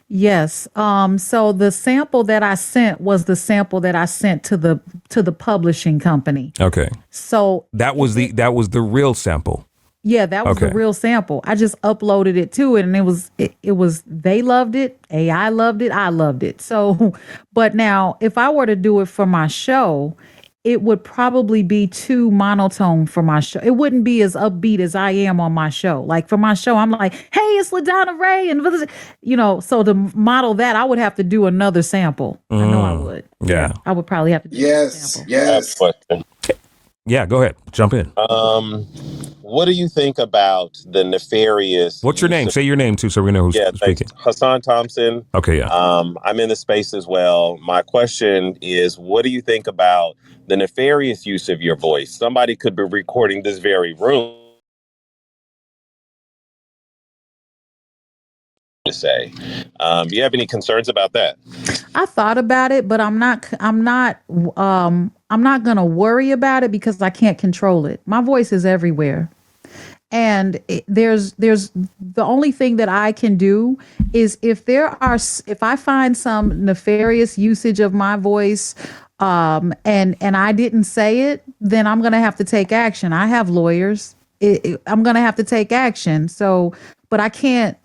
Yes. So the sample that I sent was the sample that I sent to the publishing company. Okay. So that was the real sample. Yeah, that was the real sample. I just uploaded it to it and it was they loved it, AI loved it, I loved it. So, but now if I were to do it for my show, it would probably be too monotone for my show. It wouldn't be as upbeat as I am on my show. Like for my show, I'm like, hey, it's LaDonna Raeh. And, so to model that, I would have to do another sample. I know I would. Yeah. I would probably have to do another sample. Yes. Yeah, go ahead. Jump in. What do you think about the nefarious? What's your name? Say your name too, so we know who's speaking. Hassan Thompson. Okay, yeah. I'm in the space as well. My question is, what do you think about the nefarious use of your voice? Somebody could be recording this very room to say. Do you have any concerns about that? I thought about it, but I'm not gonna worry about it because I can't control it. My voice is everywhere. And there's the only thing that I can do is if I find some nefarious usage of my voice, and I didn't say it, then I'm gonna have to take action. I have lawyers. I'm gonna have to take action. So, but I can't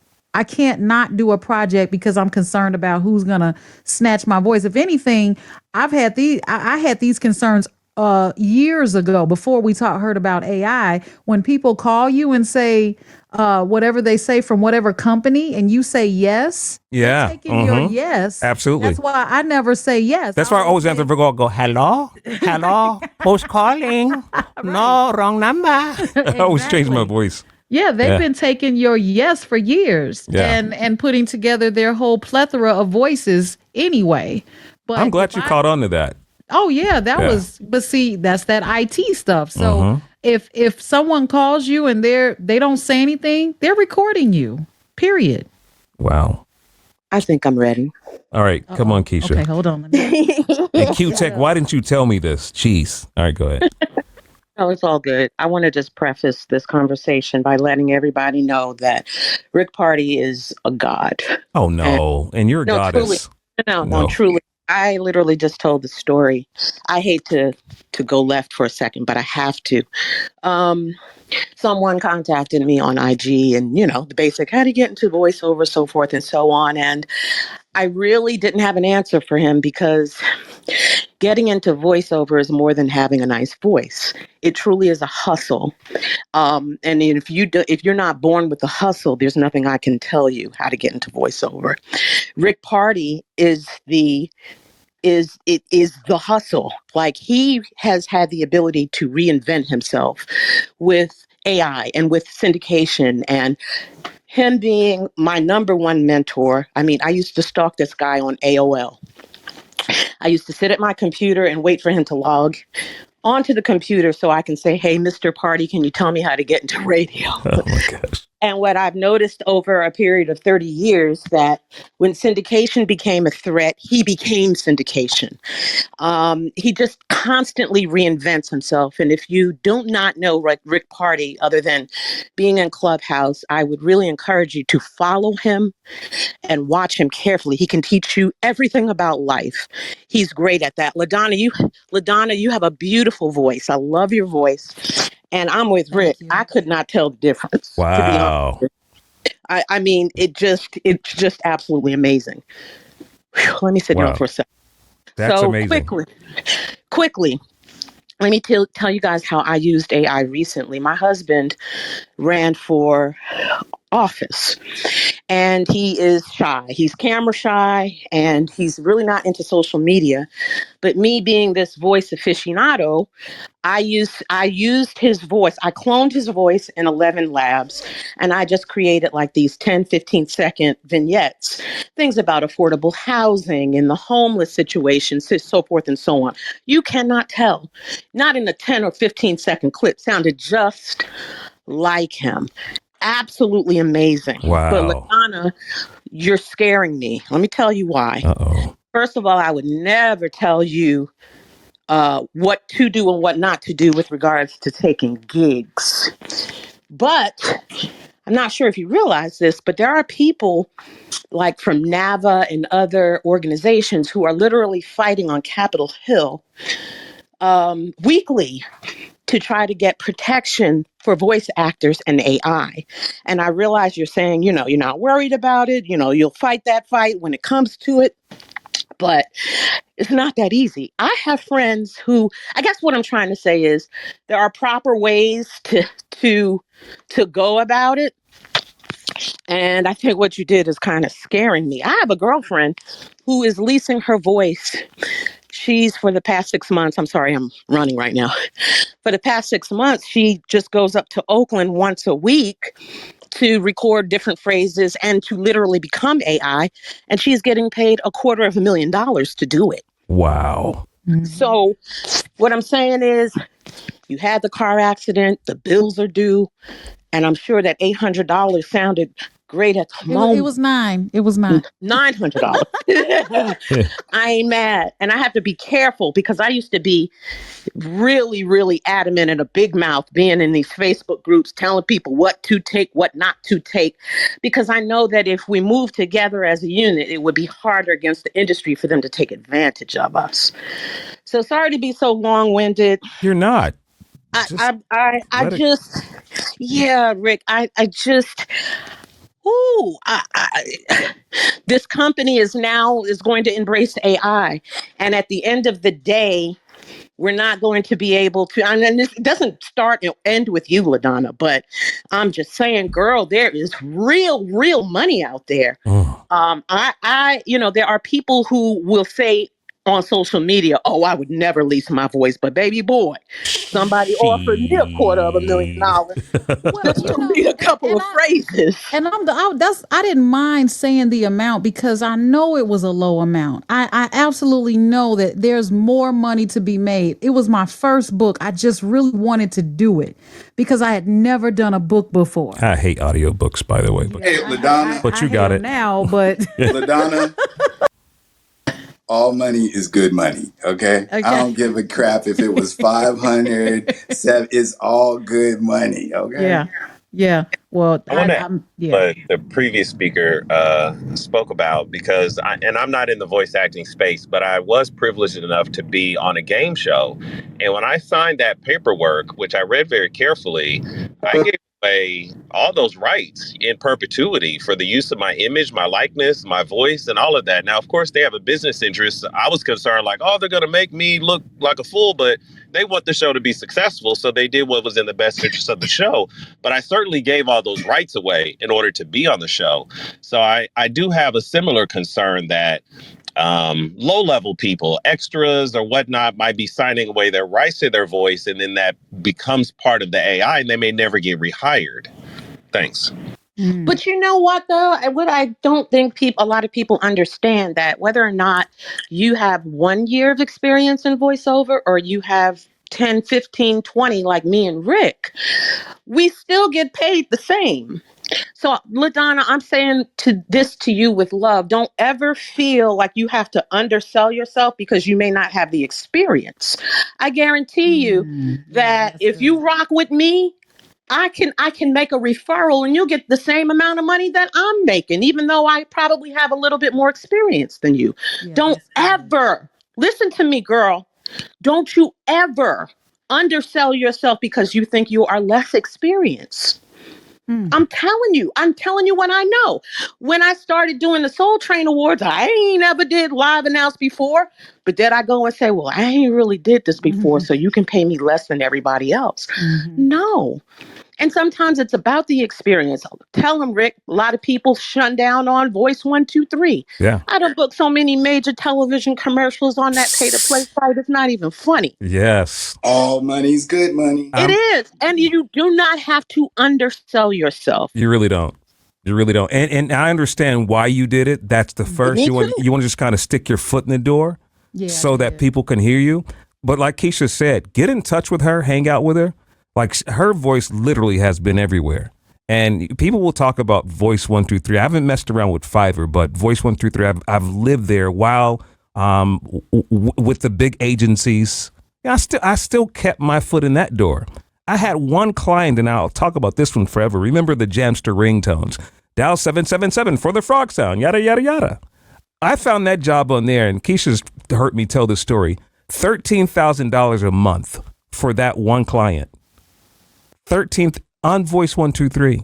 not do a project because I'm concerned about who's gonna snatch my voice. If anything, I had these concerns years ago before we heard about AI. When people call you and say whatever they say from whatever company, and you say yes, Yeah, they're taking your yes. Absolutely. That's why I never say yes. That's why I always answer for go hello, who's calling? No, wrong number. I always change my voice. Yeah, they've been taking your yes for years and putting together their whole plethora of voices anyway. But I'm glad you caught on to that. Oh yeah, but see, that's that IT stuff. So if someone calls you and they don't say anything, they're recording you. Period. Wow. I think I'm ready. All right, come on, Keisha. Okay, hold on. And Q-Tech, why didn't you tell me this? Jeez. All right, go ahead. No, it's all good. I want to just preface this conversation by letting everybody know that Rick Party is a god. Oh no, and you're a goddess. Truly. I literally just told the story. I hate to go left for a second, but I have to. Someone contacted me on IG and, the basic, how to get into voiceover, so forth and so on. And I really didn't have an answer for him because getting into voiceover is more than having a nice voice. It truly is a hustle. And if you're not born with the hustle, there's nothing I can tell you how to get into voiceover. Rick Party is the hustle. Like, he has had the ability to reinvent himself with AI and with syndication, and him being my number one mentor. I mean, I used to stalk this guy on AOL. I used to sit at my computer and wait for him to log onto the computer so I can say, hey, Mr. Party, can you tell me how to get into radio? Oh my gosh. And what I've noticed over a period of 30 years, that when syndication became a threat, he became syndication. He just constantly reinvents himself. And if you do not know Rick Party, other than being in Clubhouse, I would really encourage you to follow him and watch him carefully. He can teach you everything about life. He's great at that. LaDonna, you have a beautiful voice. I love your voice. And I'm with Rick. I could not tell the difference. Wow. To be honest. I mean, it's just absolutely amazing. Whew, let me sit down for a second. That's amazing. Quickly, let me tell you guys how I used AI recently. My husband ran for office, and he is shy. He's camera shy, and he's really not into social media. But me being this voice aficionado, I used his voice. I cloned his voice in 11 labs, and I just created like these 10, 15-second vignettes, things about affordable housing and the homeless situation, so forth and so on. You cannot tell. Not in a 10 or 15-second clip. Sounded just like him. Absolutely amazing. Wow. But LaDonna, you're scaring me. Let me tell you why. Uh-oh. First of all, I would never tell you what to do and what not to do with regards to taking gigs. But I'm not sure if you realize this, but there are people like from NAVA and other organizations who are literally fighting on Capitol Hill weekly to try to get protection for voice actors and AI. And I realize you're saying, you're not worried about it. You'll fight that fight when it comes to it. But it's not that easy. I have friends who, I guess what I'm trying to say is there are proper ways to go about it. And I think what you did is kind of scaring me. I have a girlfriend who is leasing her voice. she's for the past 6 months. I'm sorry, I'm running right now. For the past 6 months, she just goes up to Oakland once a week to record different phrases and to literally become AI. And she's getting paid $250,000 to do it. Wow. So what I'm saying is, you had the car accident, the bills are due, and I'm sure that $800 sounded great at the moment. It was nine. It was nine. $900. I ain't mad. And I have to be careful because I used to be really, really adamant and a big mouth being in these Facebook groups, telling people what to take, what not to take, because I know that if we move together as a unit, it would be harder against the industry for them to take advantage of us. So sorry to be so long-winded. You're not. Yeah, Rick, I just, this company is going to embrace AI. And at the end of the day, we're not going to be able to, and this doesn't start and end with you, LaDonna, but I'm just saying, girl, there is real money out there. There are people who will say on social media, oh, I would never lease my voice, but baby boy, somebody offered me $250,000 just to read a couple of phrases. And I didn't mind saying the amount because I know it was a low amount. I absolutely know that there's more money to be made. It was my first book. I just really wanted to do it because I had never done a book before. I hate audiobooks, by the way. But, Hey, LaDonna. But you got it now, but LaDonna. All money is good money, okay? I don't give a crap if it was 500, 7, it's all good money, okay? Yeah. Well, but the previous speaker spoke about, because I'm not in the voice acting space, but I was privileged enough to be on a game show. And when I signed that paperwork, which I read very carefully, I gave away all those rights in perpetuity for the use of my image, my likeness, my voice, and all of that. Now, of course, they have a business interest. I was concerned like, oh, they're going to make me look like a fool, but they want the show to be successful. So they did what was in the best interest of the show. But I certainly gave all those rights away in order to be on the show. So I do have a similar concern that low-level people, extras or whatnot, might be signing away their rights to their voice, and then that becomes part of the AI, and they may never get rehired. Thanks. But you know what, though? What I don't think a lot of people understand, that whether or not you have 1 year of experience in voiceover or you have 10, 15, 20 like me and Rick, we still get paid the same. So, LaDonna, I'm saying to you with love, don't ever feel like you have to undersell yourself because you may not have the experience. I guarantee you that if you rock with me, I can make a referral and you'll get the same amount of money that I'm making, even though I probably have a little bit more experience than you. Don't ever, listen to me, girl. Don't you ever undersell yourself because you think you are less experienced. I'm telling you what I know. When I started doing the Soul Train Awards, I ain't ever did live announce before. But then I go and say, well, I ain't really did this before, so you can pay me less than everybody else. No. And sometimes it's about the experience. Tell them, Rick, a lot of people shun down on Voice 123. Yeah. I done booked so many major television commercials on that pay-to-play site. It's not even funny. Yes. All money's good money. It is. And you do not have to undersell yourself. You really don't. You really don't. And I understand why you did it. That's the first. You want to just kind of stick your foot in the door so that people can hear you. But like Keisha said, get in touch with her, hang out with her. Like, her voice literally has been everywhere. And people will talk about Voice 123. I haven't messed around with Fiverr, but Voice 123, I've lived there while with the big agencies. I still kept my foot in that door. I had one client, and I'll talk about this one forever. Remember the Jamster ringtones? Dial 777 for the frog sound, yada, yada, yada. I found that job on there, and Keisha's heard me tell this story. $13,000 a month for that one client. 13th on Voice 123.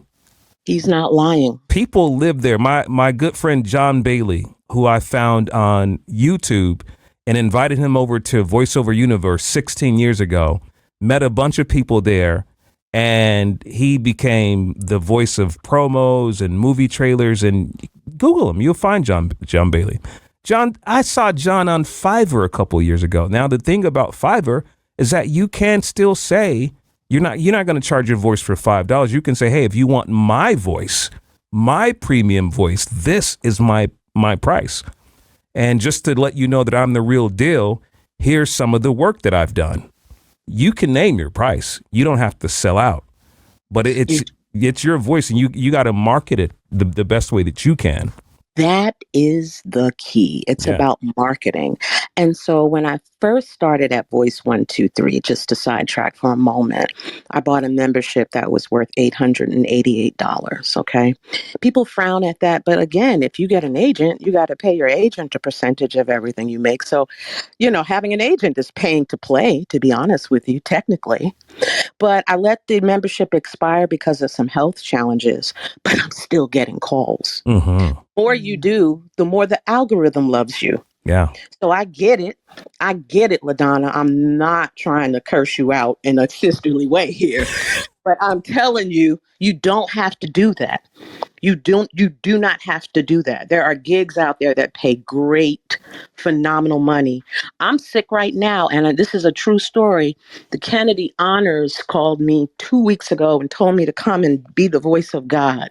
He's not lying. People live there. My good friend John Bailey, who I found on YouTube and invited him over to VoiceOver Universe 16 years ago, met a bunch of people there, and he became the voice of promos and movie trailers. And Google him, you'll find John Bailey. John, I saw John on Fiverr a couple of years ago. Now, the thing about Fiverr is that you can still say you're not going to charge your voice for $5. You can say, hey, if you want my voice, my premium voice, this is my price. And just to let you know that I'm the real deal, here's some of the work that I've done. You can name your price. You don't have to sell out, but it's your voice, and you got to market it the best way that you can. That is the key. It's about marketing. And so when I first started at Voice 123, just to sidetrack for a moment, I bought a membership that was worth $888. Okay. People frown at that. But again, if you get an agent, you got to pay your agent a percentage of everything you make. So, having an agent is paying to play, to be honest with you, technically. But I let the membership expire because of some health challenges, but I'm still getting calls. Mm-hmm. The more you do, the more the algorithm loves you. Yeah. So I get it. LaDonna. I'm not trying to curse you out in a sisterly way here, but I'm telling you, you don't have to do that. You do not have to do that. There are gigs out there that pay great, phenomenal money. I'm sick right now, and this is a true story. The Kennedy Honors called me 2 weeks ago and told me to come and be the voice of God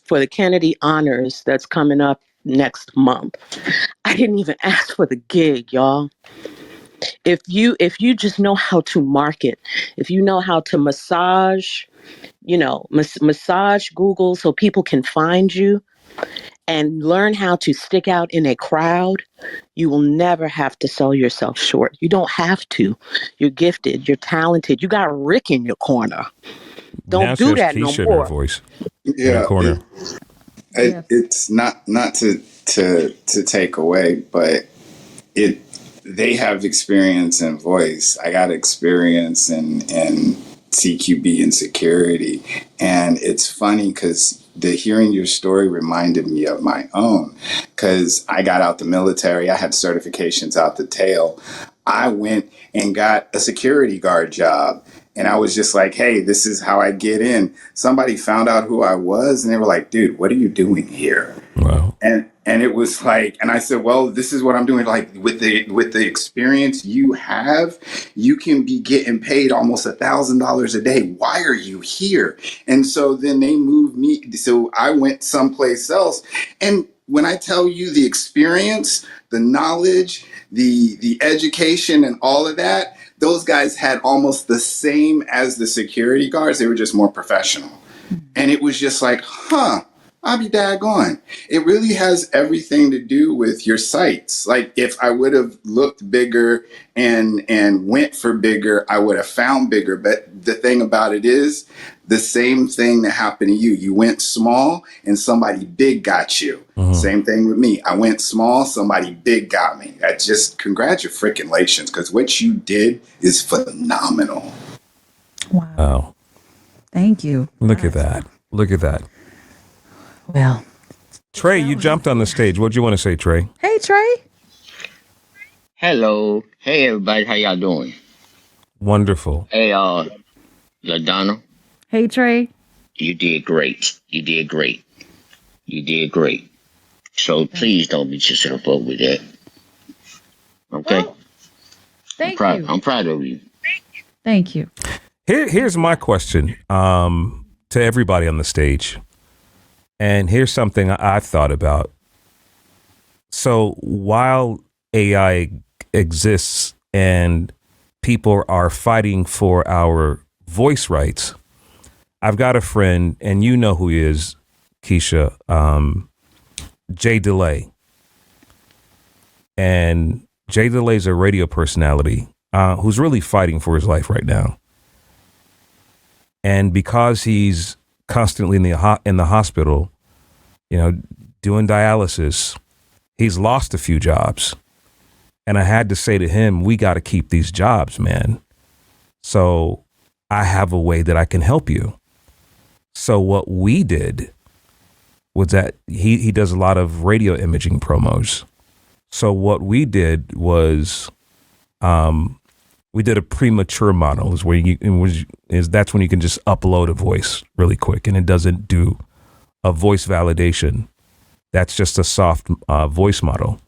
for the Kennedy Honors that's coming up next month. I didn't even ask for the gig, y'all. If you just know how to market, if you know how to massage Google so people can find you, and learn how to stick out in a crowd, you will never have to sell yourself short. You don't have to. You're gifted. You're talented. You got Rick in your corner. Don't do that no Keisha more. In her voice. Yeah, in the corner. It's not to take away, but they have experience in voice. I got experience in CQB and security, and it's funny because hearing your story reminded me of my own, because I got out the military. I had certifications out the tail. I went and got a security guard job. And I was just like, hey, this is how I get in. Somebody found out who I was, and they were like, dude, what are you doing here? Wow. And it was like, and I said, well, this is what I'm doing. Like with the experience you have, you can be getting paid almost $1,000 a day. Why are you here? And so then they moved me. So I went someplace else. And when I tell you the experience, the knowledge, the education, and all of that, those guys had almost the same as the security guards. They were just more professional. And it was just like, I'll be daggone. It really has everything to do with your sights. Like if I would have looked bigger and went for bigger, I would have found bigger. But the thing about it is the same thing that happened to you. You went small and somebody big got you. Mm-hmm. Same thing with me. I went small, somebody big got me. I just congratulations, because what you did is phenomenal. Wow. Oh. Thank you. Look at that. Look at that. Well, Trey, you jumped on the stage. What do you want to say, Trey? Hey, Trey. Hello. Hey, everybody. How y'all doing? Wonderful. Hey, LaDonna. Hey, Trey. You did great. You did great. You did great. So please don't beat yourself up with that. Okay? Well, thank you. I'm proud of you. Thank you. Here's my question to everybody on the stage. And here's something I've thought about. So while AI exists and people are fighting for our voice rights, I've got a friend, and you know who he is, Keisha, Jay DeLay. And Jay DeLay's a radio personality who's really fighting for his life right now. And because he's constantly in the hospital, doing dialysis, he's lost a few jobs. And I had to say to him, we got to keep these jobs, man. So I have a way that I can help you. So what we did was that he does a lot of radio imaging promos. So what we did was we did a premature model, is where that's when you can just upload a voice really quick, and it doesn't do a voice validation. That's just a soft voice model.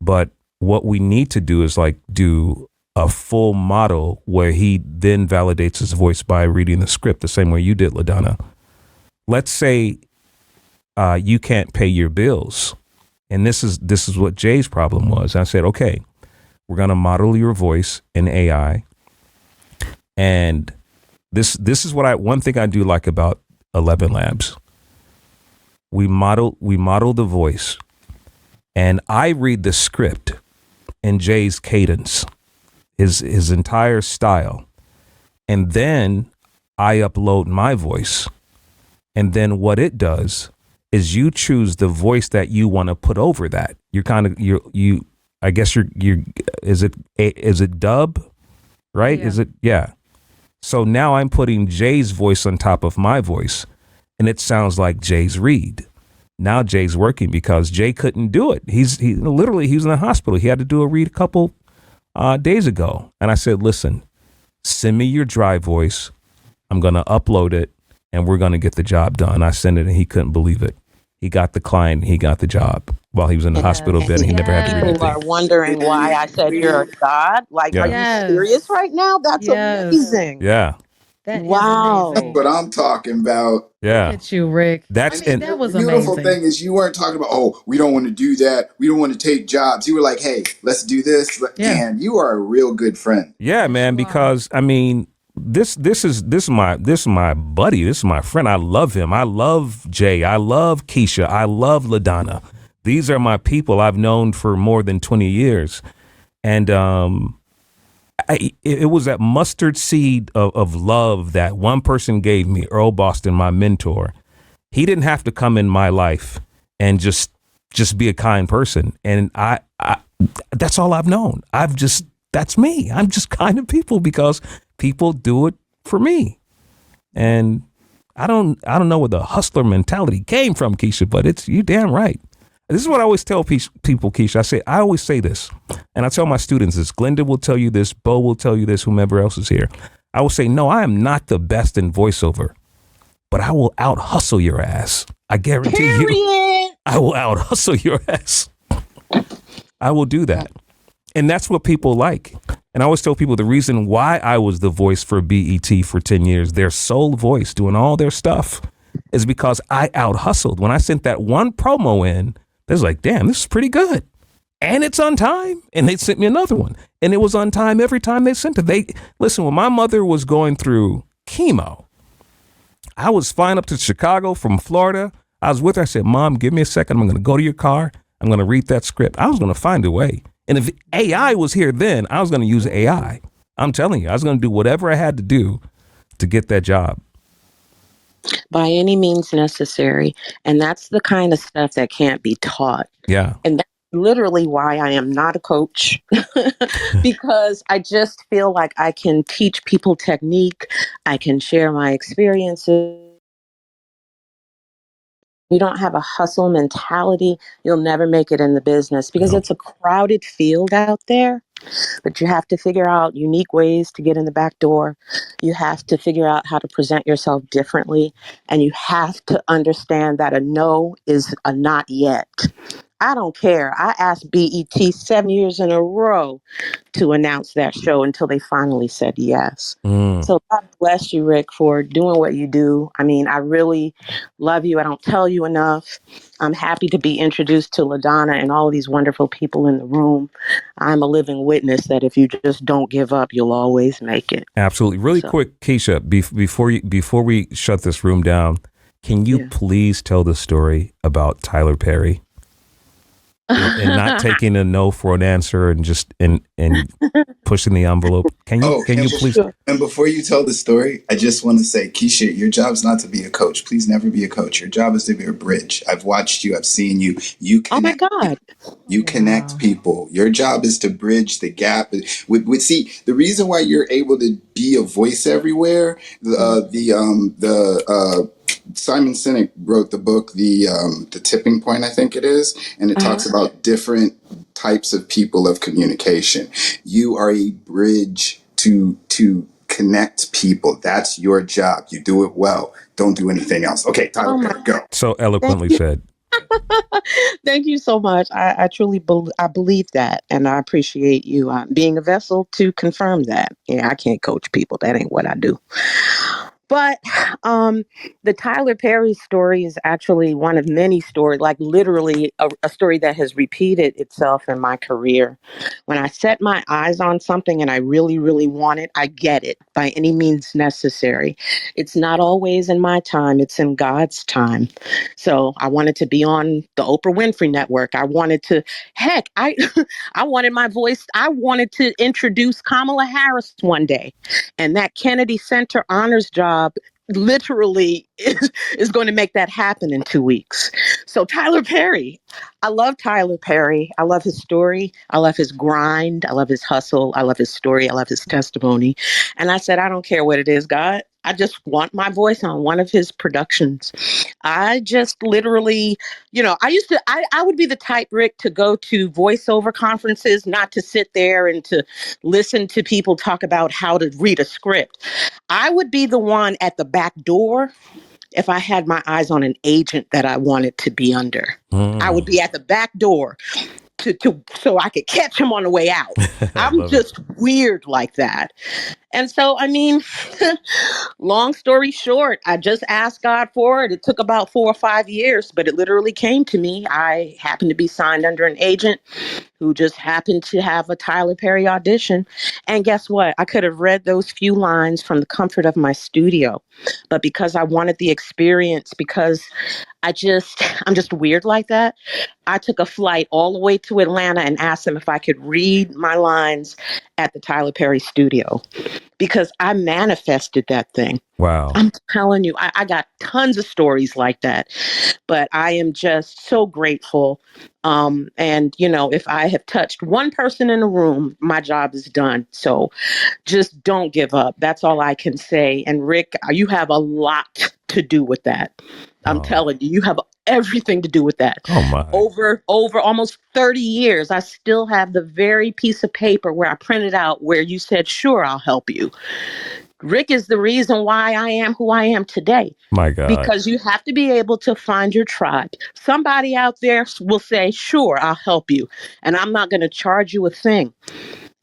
But what we need to do is like do a full model where he then validates his voice by reading the script the same way you did, LaDonna. Let's say you can't pay your bills. And this is what Jay's problem was. I said, okay, we're going to model your voice in AI. And this is what one thing I do like about 11 Labs. We model the voice, and I read the script in Jay's cadence, his entire style. And then I upload my voice. And then what it does is you choose the voice that you want to put over that. You're kind of you I guess you're is it dub, right? Yeah. Is it? Yeah. So now I'm putting Jay's voice on top of my voice, and it sounds like Jay's read. Now Jay's working because Jay couldn't do it. He was in the hospital. He had to do a read a couple days ago. And I said, listen, send me your dry voice. I'm going to upload it, and we're going to get the job done. I sent it, and he couldn't believe it. He got the client. He got the job while he was in the hospital bed. And he never had to read People are anything. wondering why I said you're a god. Like, Yeah. are you serious right now? That's amazing. Yeah. That is Wow. That's what I'm talking about. Yeah. Look at you, Rick. That's That was The beautiful amazing. thing is you weren't talking about, oh, we don't want to do that. We don't want to take jobs. You were like, hey, let's do this. Yeah. And you are a real good friend. Yeah, man, because I mean, this is my buddy. This is my friend. I love him. I love Jay. I love Keisha. I love LaDonna. These are my people I've known for more than 20 years. And it was that mustard seed of love that one person gave me, Earl Boston, my mentor. He didn't have to come in my life and just be a kind person. And I that's all I've known. That's me. I'm just kind of people because people do it for me. And I don't know where the hustler mentality came from, Keisha, but you damn right. This is what I always tell people, Keisha. I always say this, and I tell my students this. Glenda will tell you this. Bo will tell you this. Whomever else is here. I will say, no, I am not the best in voiceover, but I will out hustle your ass. I guarantee you. I will out hustle your ass. I will do that. And that's what people like. And I always tell people the reason why I was the voice for BET for 10 years, their sole voice doing all their stuff, is because I out hustled. When I sent that one promo in, they was like, damn, this is pretty good. And it's on time. And they sent me another one. And it was on time every time they sent it. Listen, when my mother was going through chemo, I was flying up to Chicago from Florida. I was with her. I said, Mom, give me a second. I'm going to go to your car. I'm going to read that script. I was going to find a way. And if AI was here then, I was going to use AI. I'm telling you, I was going to do whatever I had to do to get that job. By any means necessary. And that's the kind of stuff that can't be taught. Yeah. And that's literally why I am not a coach, because I just feel like I can teach people technique. I can share my experiences. You don't have a hustle mentality, you'll never make it in the business because it's a crowded field out there. But you have to figure out unique ways to get in the back door. You have to figure out how to present yourself differently. And you have to understand that a no is a not yet. I don't care. I asked BET 7 years in a row to announce that show until they finally said yes. So God bless you, Rick, for doing what you do. I mean, I really love you. I don't tell you enough. I'm happy to be introduced to LaDonna and all of these wonderful people in the room. I'm a living witness that if you just don't give up, you'll always make it. Absolutely. Really quick, Keisha, before we shut this room down, can you please tell the story about Tyler Perry? And not taking a no for an answer and just and pushing the envelope. Can you please? And before you tell the story, I just want to say, Keisha, your job's not to be a coach. Please never be a coach. Your job is to be a bridge. I've watched you. I've seen you. You connect. Oh my God. You connect people. Your job is to bridge the gap. See, the reason why you're able to be a voice everywhere, Simon Sinek wrote the book, the Tipping Point, I think it is, and it talks about different types of people of communication. You are a bridge to connect people. That's your job. You do it well. Don't do anything else. Okay, Tyler Perry, go. So eloquently said. Thank you so much. I truly I believe that, and I appreciate you being a vessel to confirm that. Yeah, I can't coach people. That ain't what I do. But the Tyler Perry story is actually one of many stories, like literally a story that has repeated itself in my career. When I set my eyes on something and I really, really want it, I get it by any means necessary. It's not always in my time, it's in God's time. So I wanted to be on the Oprah Winfrey Network. I wanted to, heck, I wanted my voice. I wanted to introduce Kamala Harris one day. And that Kennedy Center honors job literally is going to make that happen in 2 weeks. So Tyler Perry, I love Tyler Perry. I love his story. I love his grind. I love his hustle. I love his story. I love his testimony. And I said, I don't care what it is, God. I just want my voice on one of his productions. I just literally, I would be the type, Rick, to go to voiceover conferences, not to sit there and to listen to people talk about how to read a script. I would be the one at the back door if I had my eyes on an agent that I wanted to be under. I would be at the back door to so I could catch him on the way out. I'm just weird like that. And so, I mean, long story short, I just asked God for it. It took about 4 or 5 years, but it literally came to me. I happened to be signed under an agent who just happened to have a Tyler Perry audition. And guess what? I could have read those few lines from the comfort of my studio. But because I wanted the experience, because I'm just weird like that, I took a flight all the way to Atlanta and asked him if I could read my lines at the Tyler Perry studio, because I manifested that thing. Wow. I'm telling you, I got tons of stories like that, but I am just so grateful. And, if I have touched one person in the room, my job is done. So just don't give up. That's all I can say. And Rick, you have a lot to do with that. I'm telling you, you have everything to do with that. Oh my. Over almost 30 years, I still have the very piece of paper where I printed out where you said, sure, I'll help you. Rick is the reason why I am who I am today. My God. Because you have to be able to find your tribe. Somebody out there will say, sure, I'll help you. And I'm not going to charge you a thing.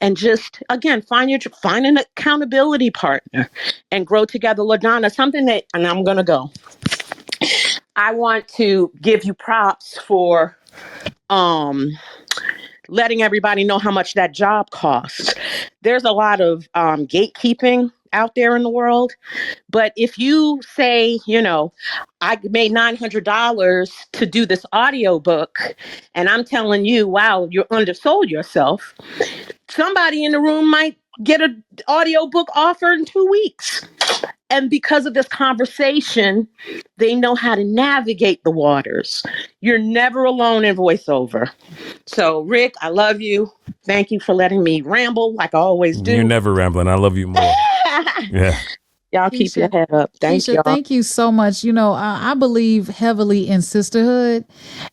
And just, again, find an accountability partner and grow together. LaDonna, and I'm going to go. I want to give you props for letting everybody know how much that job costs. There's a lot of gatekeeping out there in the world. But if you say, I made $900 to do this audiobook, and I'm telling you, wow, you're undersold yourself, somebody in the room might get an audiobook offer in 2 weeks. And because of this conversation, they know how to navigate the waters. You're never alone in voiceover. So, Rick, I love you. Thank you for letting me ramble like I always do. You're never rambling. I love you more. Yeah. Y'all keep your head up. Thank y'all. Thank you so much. I believe heavily in sisterhood.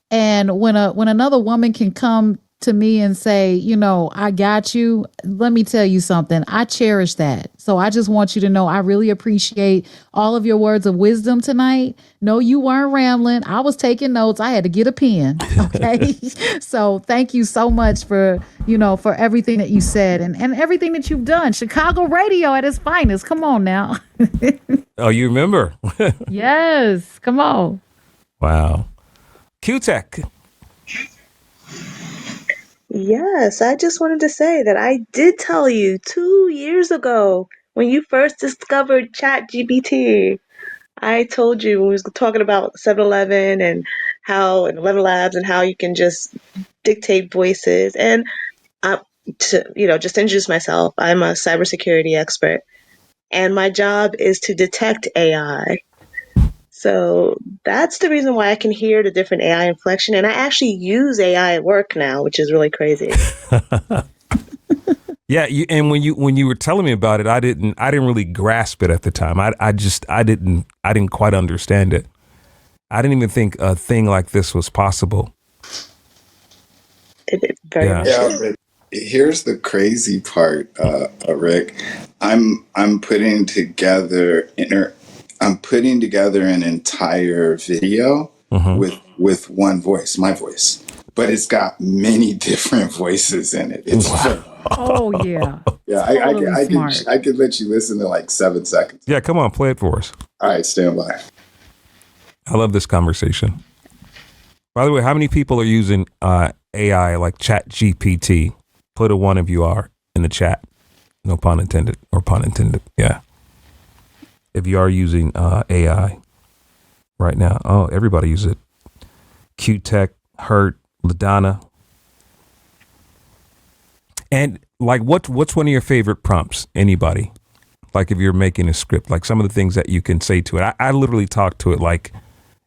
And when another woman can come to me and say, I got you, let me tell you something. I cherish that. So I just want you to know I really appreciate all of your words of wisdom tonight. No, you weren't rambling. I was taking notes. I had to get a pen. Okay. So thank you so much for everything that you said and everything that you've done. Chicago radio at its finest. Come on now. Oh, you remember? Yes. Come on. Wow. Q-Tech. Yes, I just wanted to say that I did tell you 2 years ago when you first discovered ChatGPT. I told you when we was talking about 7-Eleven and 11 Labs and how you can just dictate voices. And just to introduce myself, I'm a cybersecurity expert, and my job is to detect AI. So that's the reason why I can hear the different AI inflection. And I actually use AI at work now, which is really crazy. Yeah, and when you were telling me about it, I didn't really grasp it at the time. I didn't quite understand it. I didn't even think a thing like this was possible. It's very much. Yeah, but here's the crazy part, Rick. I'm putting together an entire video with one voice, my voice. But it's got many different voices in it. It's Oh yeah. yeah. Totally smart. I could let you listen to like 7 seconds. Yeah, come on, play it for us. All right, stand by. I love this conversation. By the way, how many people are using AI like Chat GPT? Put a one if you are in the chat. No pun intended, or pun intended. Yeah. If you are using AI right now. Oh, everybody uses it. Q-Tech, Hurt, LaDonna. And like, what's one of your favorite prompts? Anybody? Like if you're making a script, like some of the things that you can say to it. I literally talk to it like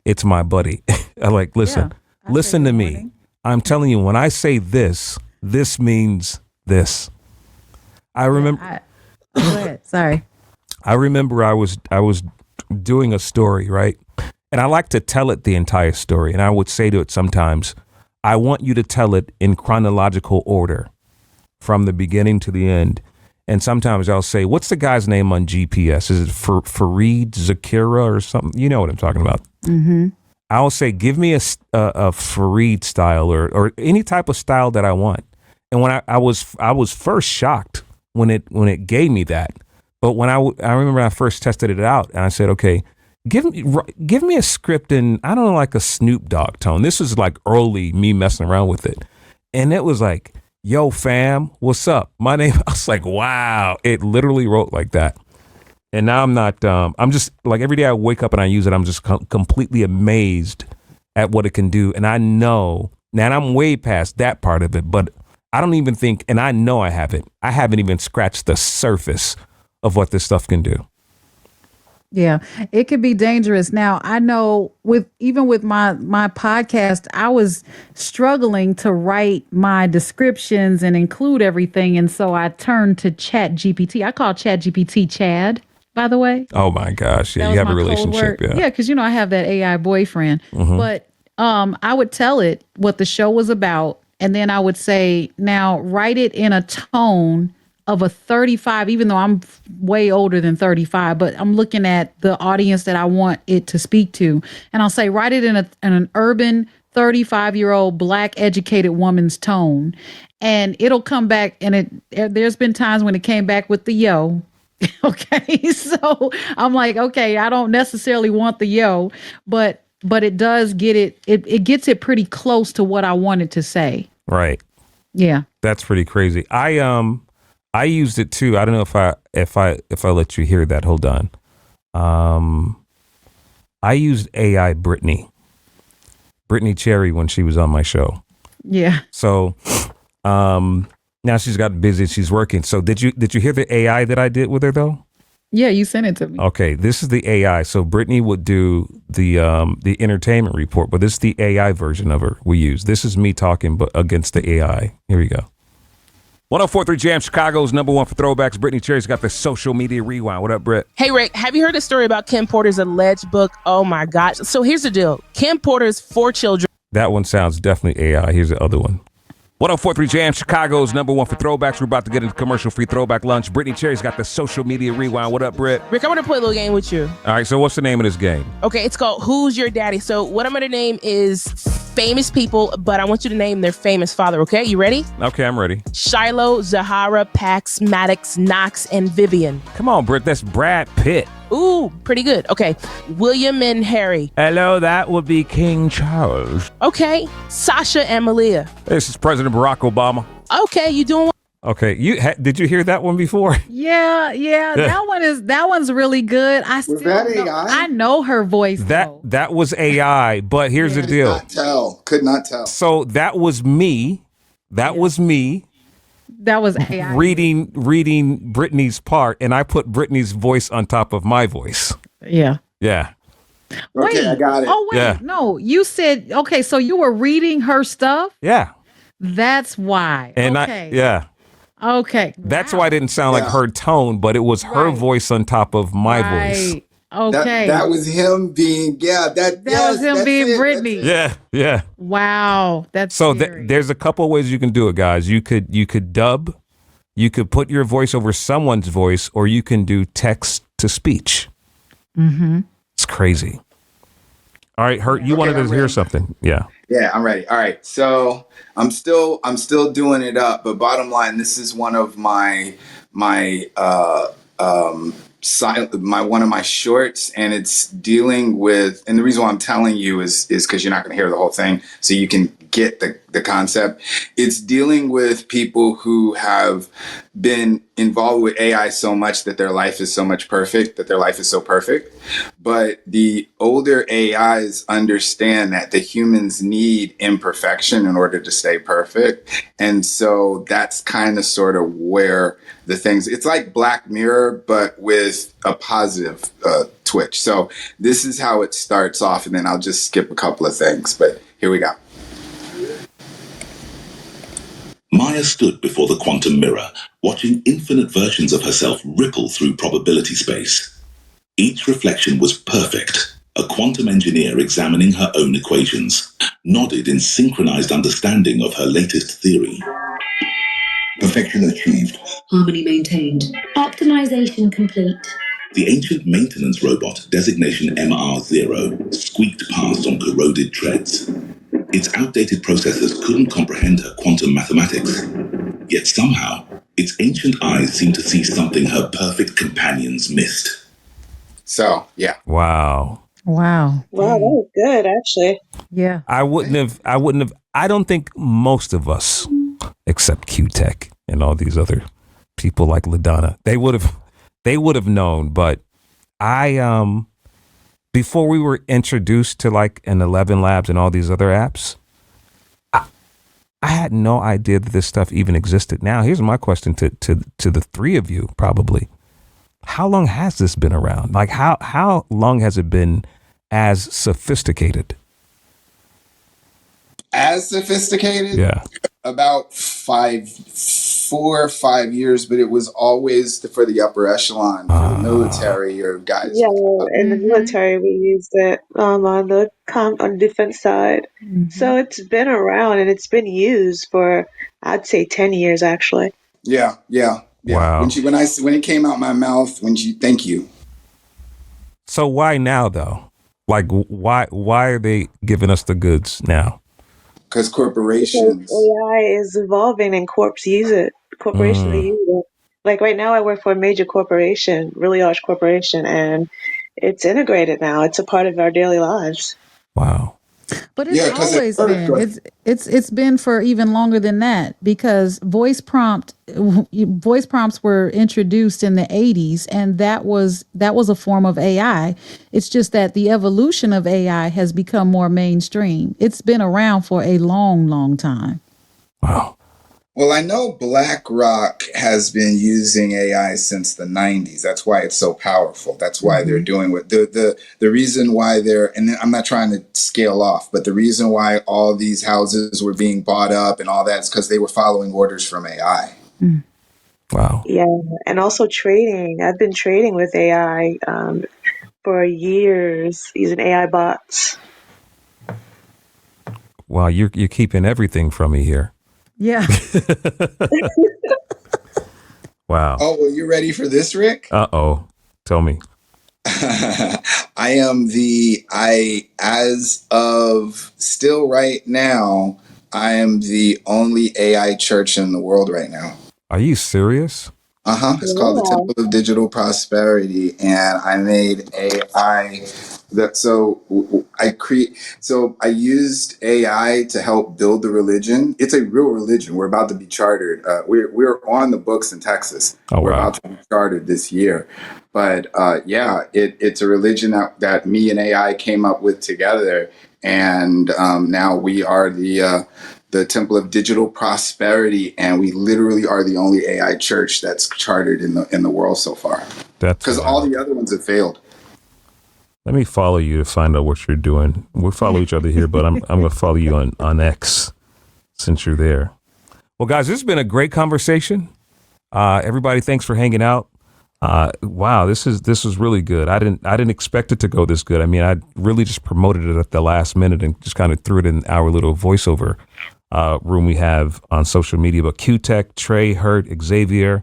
it's my buddy. I like, listen, listen to me. I'm telling you, when I say this means this. I remember. Go ahead. Sorry. I remember I was doing a story, right? And I like to tell it the entire story. And I would say to it sometimes, I want you to tell it in chronological order from the beginning to the end. And sometimes I'll say, what's the guy's name on GPS? Is it Fareed Zakira or something? You know what I'm talking about. Mm-hmm. I'll say, give me a Fareed style or any type of style that I want. And when I was first shocked when it gave me that. But when I remember I first tested it out and I said, okay, give me a script in, I don't know, like a Snoop Dogg tone. This was like early me messing around with it. And it was like, yo, fam, what's up? My name, I was like, wow. It literally wrote like that. And now I'm not, I'm just like every day I wake up and I use it, I'm just completely amazed at what it can do. And I know, now I'm way past that part of it, but I don't even think, and I know I haven't even scratched the surface of what this stuff can do. Yeah, it could be dangerous. Now, I know with my podcast, I was struggling to write my descriptions and include everything. And so I turned to Chat GPT. I call Chat GPT Chad, by the way. Oh my gosh. Yeah, you have a relationship. Yeah, because I have that AI boyfriend. Mm-hmm. But I would tell it what the show was about. And then I would say, now write it in a tone of a 35, even though I'm way older than 35, but I'm looking at the audience that I want it to speak to. And I'll say, write it in an urban 35-year-old Black educated woman's tone. And it'll come back. And there's been times when it came back with the yo. Okay. So I'm like, okay, I don't necessarily want the yo, but it does get it gets it pretty close to what I wanted to say. Right. Yeah. That's pretty crazy. I used it too. I don't know if I let you hear that. Hold on. I used AI Brittany Cherry when she was on my show. Yeah. So now she's got busy. She's working. So did you hear the AI that I did with her though? Yeah, you sent it to me. Okay, this is the AI. So Brittany would do the entertainment report, but this is the AI version of her we use. This is me talking but against the AI. Here we go. 104.3 Jam, Chicago's number one for throwbacks. Brittany Cherry's got the social media rewind. What up, Britt? Hey, Rick, have you heard the story about Kim Porter's alleged book? Oh, my gosh. So here's the deal. Kim Porter's 4 children. That one sounds definitely AI. Here's the other one. 104.3 Jam, Chicago's number one for throwbacks. We're about to get into commercial-free throwback lunch. Brittany Cherry's got the social media rewind. What up, Britt? Rick, I'm going to play a little game with you. All right, so what's the name of this game? Okay, it's called Who's Your Daddy? So what I'm going to name is famous people, but I want you to name their famous father, okay? You ready? Okay, I'm ready. Shiloh, Zahara, Pax, Maddox, Knox, and Vivian. Come on, Britt. That's Brad Pitt. Ooh, pretty good. Okay, William and Harry. Hello, that would be King Charles. Okay, Sasha and Malia. This is President Barack Obama. Okay, you doing well? Okay, did you hear that one before? Yeah. That one's really good. I know her voice. That was AI, but here's the deal. Could not tell. So that was me. That was AI reading Brittany's part, and I put Brittany's voice on top of my voice. Yeah. Yeah. Okay, I got it. Oh wait, yeah. No, you said okay. So you were reading her stuff. Yeah. That's why. And okay. Okay. That's why it didn't sound like her tone, but it was her voice on top of my voice. Okay. That was him being being Brittany. Yeah. Wow. That's so there's a couple of ways you can do it, guys. You could dub, you could put your voice over someone's voice, or you can do text to speech. Mm-hmm. It's crazy. All right, Hurt, you Okay, wanted to I'm hear ready. something. Yeah. Yeah, I'm ready. All right. So I'm still doing it up, but bottom line, this is one of my my one of my shorts, and it's dealing with, and the reason why I'm telling you is because you're not going to hear the whole thing, so you can get the concept. It's dealing with people who have been involved with AI so much that their life is so perfect, but the older AIs understand that the humans need imperfection in order to stay perfect, and so that's kind of sort of where the things, it's like Black Mirror, but with a positive twitch. So this is how it starts off, and then I'll just skip a couple of things, but here we go. Maya stood before the quantum mirror, watching infinite versions of herself ripple through probability space. Each reflection was perfect. A quantum engineer examining her own equations nodded in synchronized understanding of her latest theory. Perfection achieved. Harmony maintained. Optimization complete. The ancient maintenance robot, designation MR0, squeaked past on corroded treads. Its outdated processors couldn't comprehend her quantum mathematics. Yet somehow, its ancient eyes seemed to see something her perfect companions missed. So, yeah. Wow. Wow. Wow, that was good, actually. Yeah. I don't think most of us, except Q-Tech and all these other people like LaDonna, they would have known. But before we were introduced to like an 11 Labs and all these other apps, I had no idea that this stuff even existed. Now, here's my question to the three of you, probably. How long has this been around? Like, how long has it been as sophisticated? As sophisticated? Yeah. About 4 or 5 years, but it was always for the upper echelon, for the military or guys. Yeah, in the military we used it on the defense side. So it's been around and it's been used for, I'd say, 10 years actually. Yeah. Wow. When it came out my mouth, thank you. So why now though? Like why are they giving us the goods now? Because corporations. AI is evolving and corporations use it. Like right now I work for a major corporation, really large corporation, and it's integrated now. It's a part of our daily lives. Wow. But it's always been. It's been for even longer than that, because voice prompts were introduced in the 80s, and that was a form of AI. It's just that the evolution of AI has become more mainstream. It's been around for a long, long time. Wow. Well, I know BlackRock has been using AI since the 90s. That's why it's so powerful. That's why they're doing what the reason why and I'm not trying to scale off, but the reason why all these houses were being bought up and all that is because they were following orders from AI. Wow. Yeah, and also trading. I've been trading with AI for years using AI bots. Wow, you're keeping everything from me here. Yeah. Wow. Oh, well, you ready for this, Rick? Uh-oh. Tell me. As of still right now, I am the only AI church in the world right now. Are you serious? It's called the Temple of Digital Prosperity, and I made AI I used AI to help build the religion. It's a real religion. We're about to be chartered. We're on the books in Texas. Oh, we're wow. about to be chartered this year. But it's a religion that me and AI came up with together, and now we are the Temple of Digital Prosperity, and we literally are the only AI church that's chartered in the world so far. That's because all the other ones have failed. Let me follow you to find out what you're doing. We'll follow each other here, but I'm going to follow you on X since you're there. Well, guys, this has been a great conversation. Everybody, thanks for hanging out. Wow, this was really good. I didn't expect it to go this good. I mean, I really just promoted it at the last minute and just kind of threw it in our little voiceover room we have on social media. But Q-Tech, Trey, Hurt, Xavier,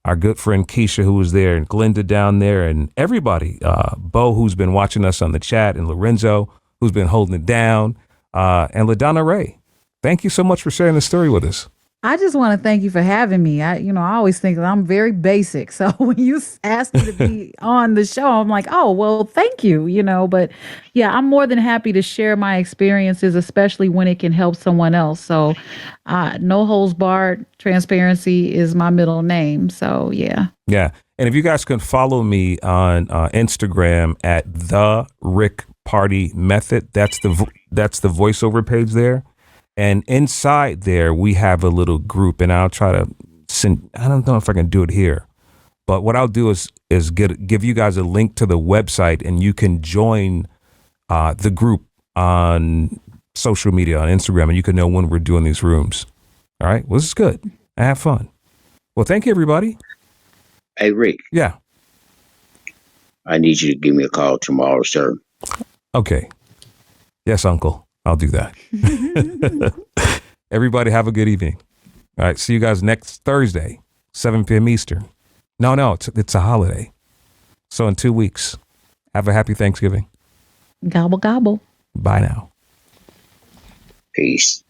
our good friend Keisha, who was there, and Glenda down there, and everybody, Bo, who's been watching us on the chat, and Lorenzo, who's been holding it down, and LaDonna Raeh. Thank you so much for sharing the story with us. I just want to thank you for having me. I always think that I'm very basic. So when you asked me to be on the show, I'm like, oh, well, thank you, but yeah, I'm more than happy to share my experiences, especially when it can help someone else. So no holds barred, transparency is my middle name. So yeah. Yeah. And if you guys can follow me on Instagram at the Rick Party Method, that's the voiceover page there. And inside there, we have a little group, and I'll try to send. I don't know if I can do it here, but what I'll do is give you guys a link to the website, and you can join the group on social media, on Instagram, and you can know when we're doing these rooms. All right. Well, this is good. I have fun. Well, thank you, everybody. Hey, Rick. Yeah. I need you to give me a call tomorrow, sir. Okay. Yes, Uncle. I'll do that. Everybody have a good evening. All right. See you guys next Thursday, 7 p.m. Eastern. No, it's a holiday. So in 2 weeks, have a happy Thanksgiving. Gobble, gobble. Bye now. Peace.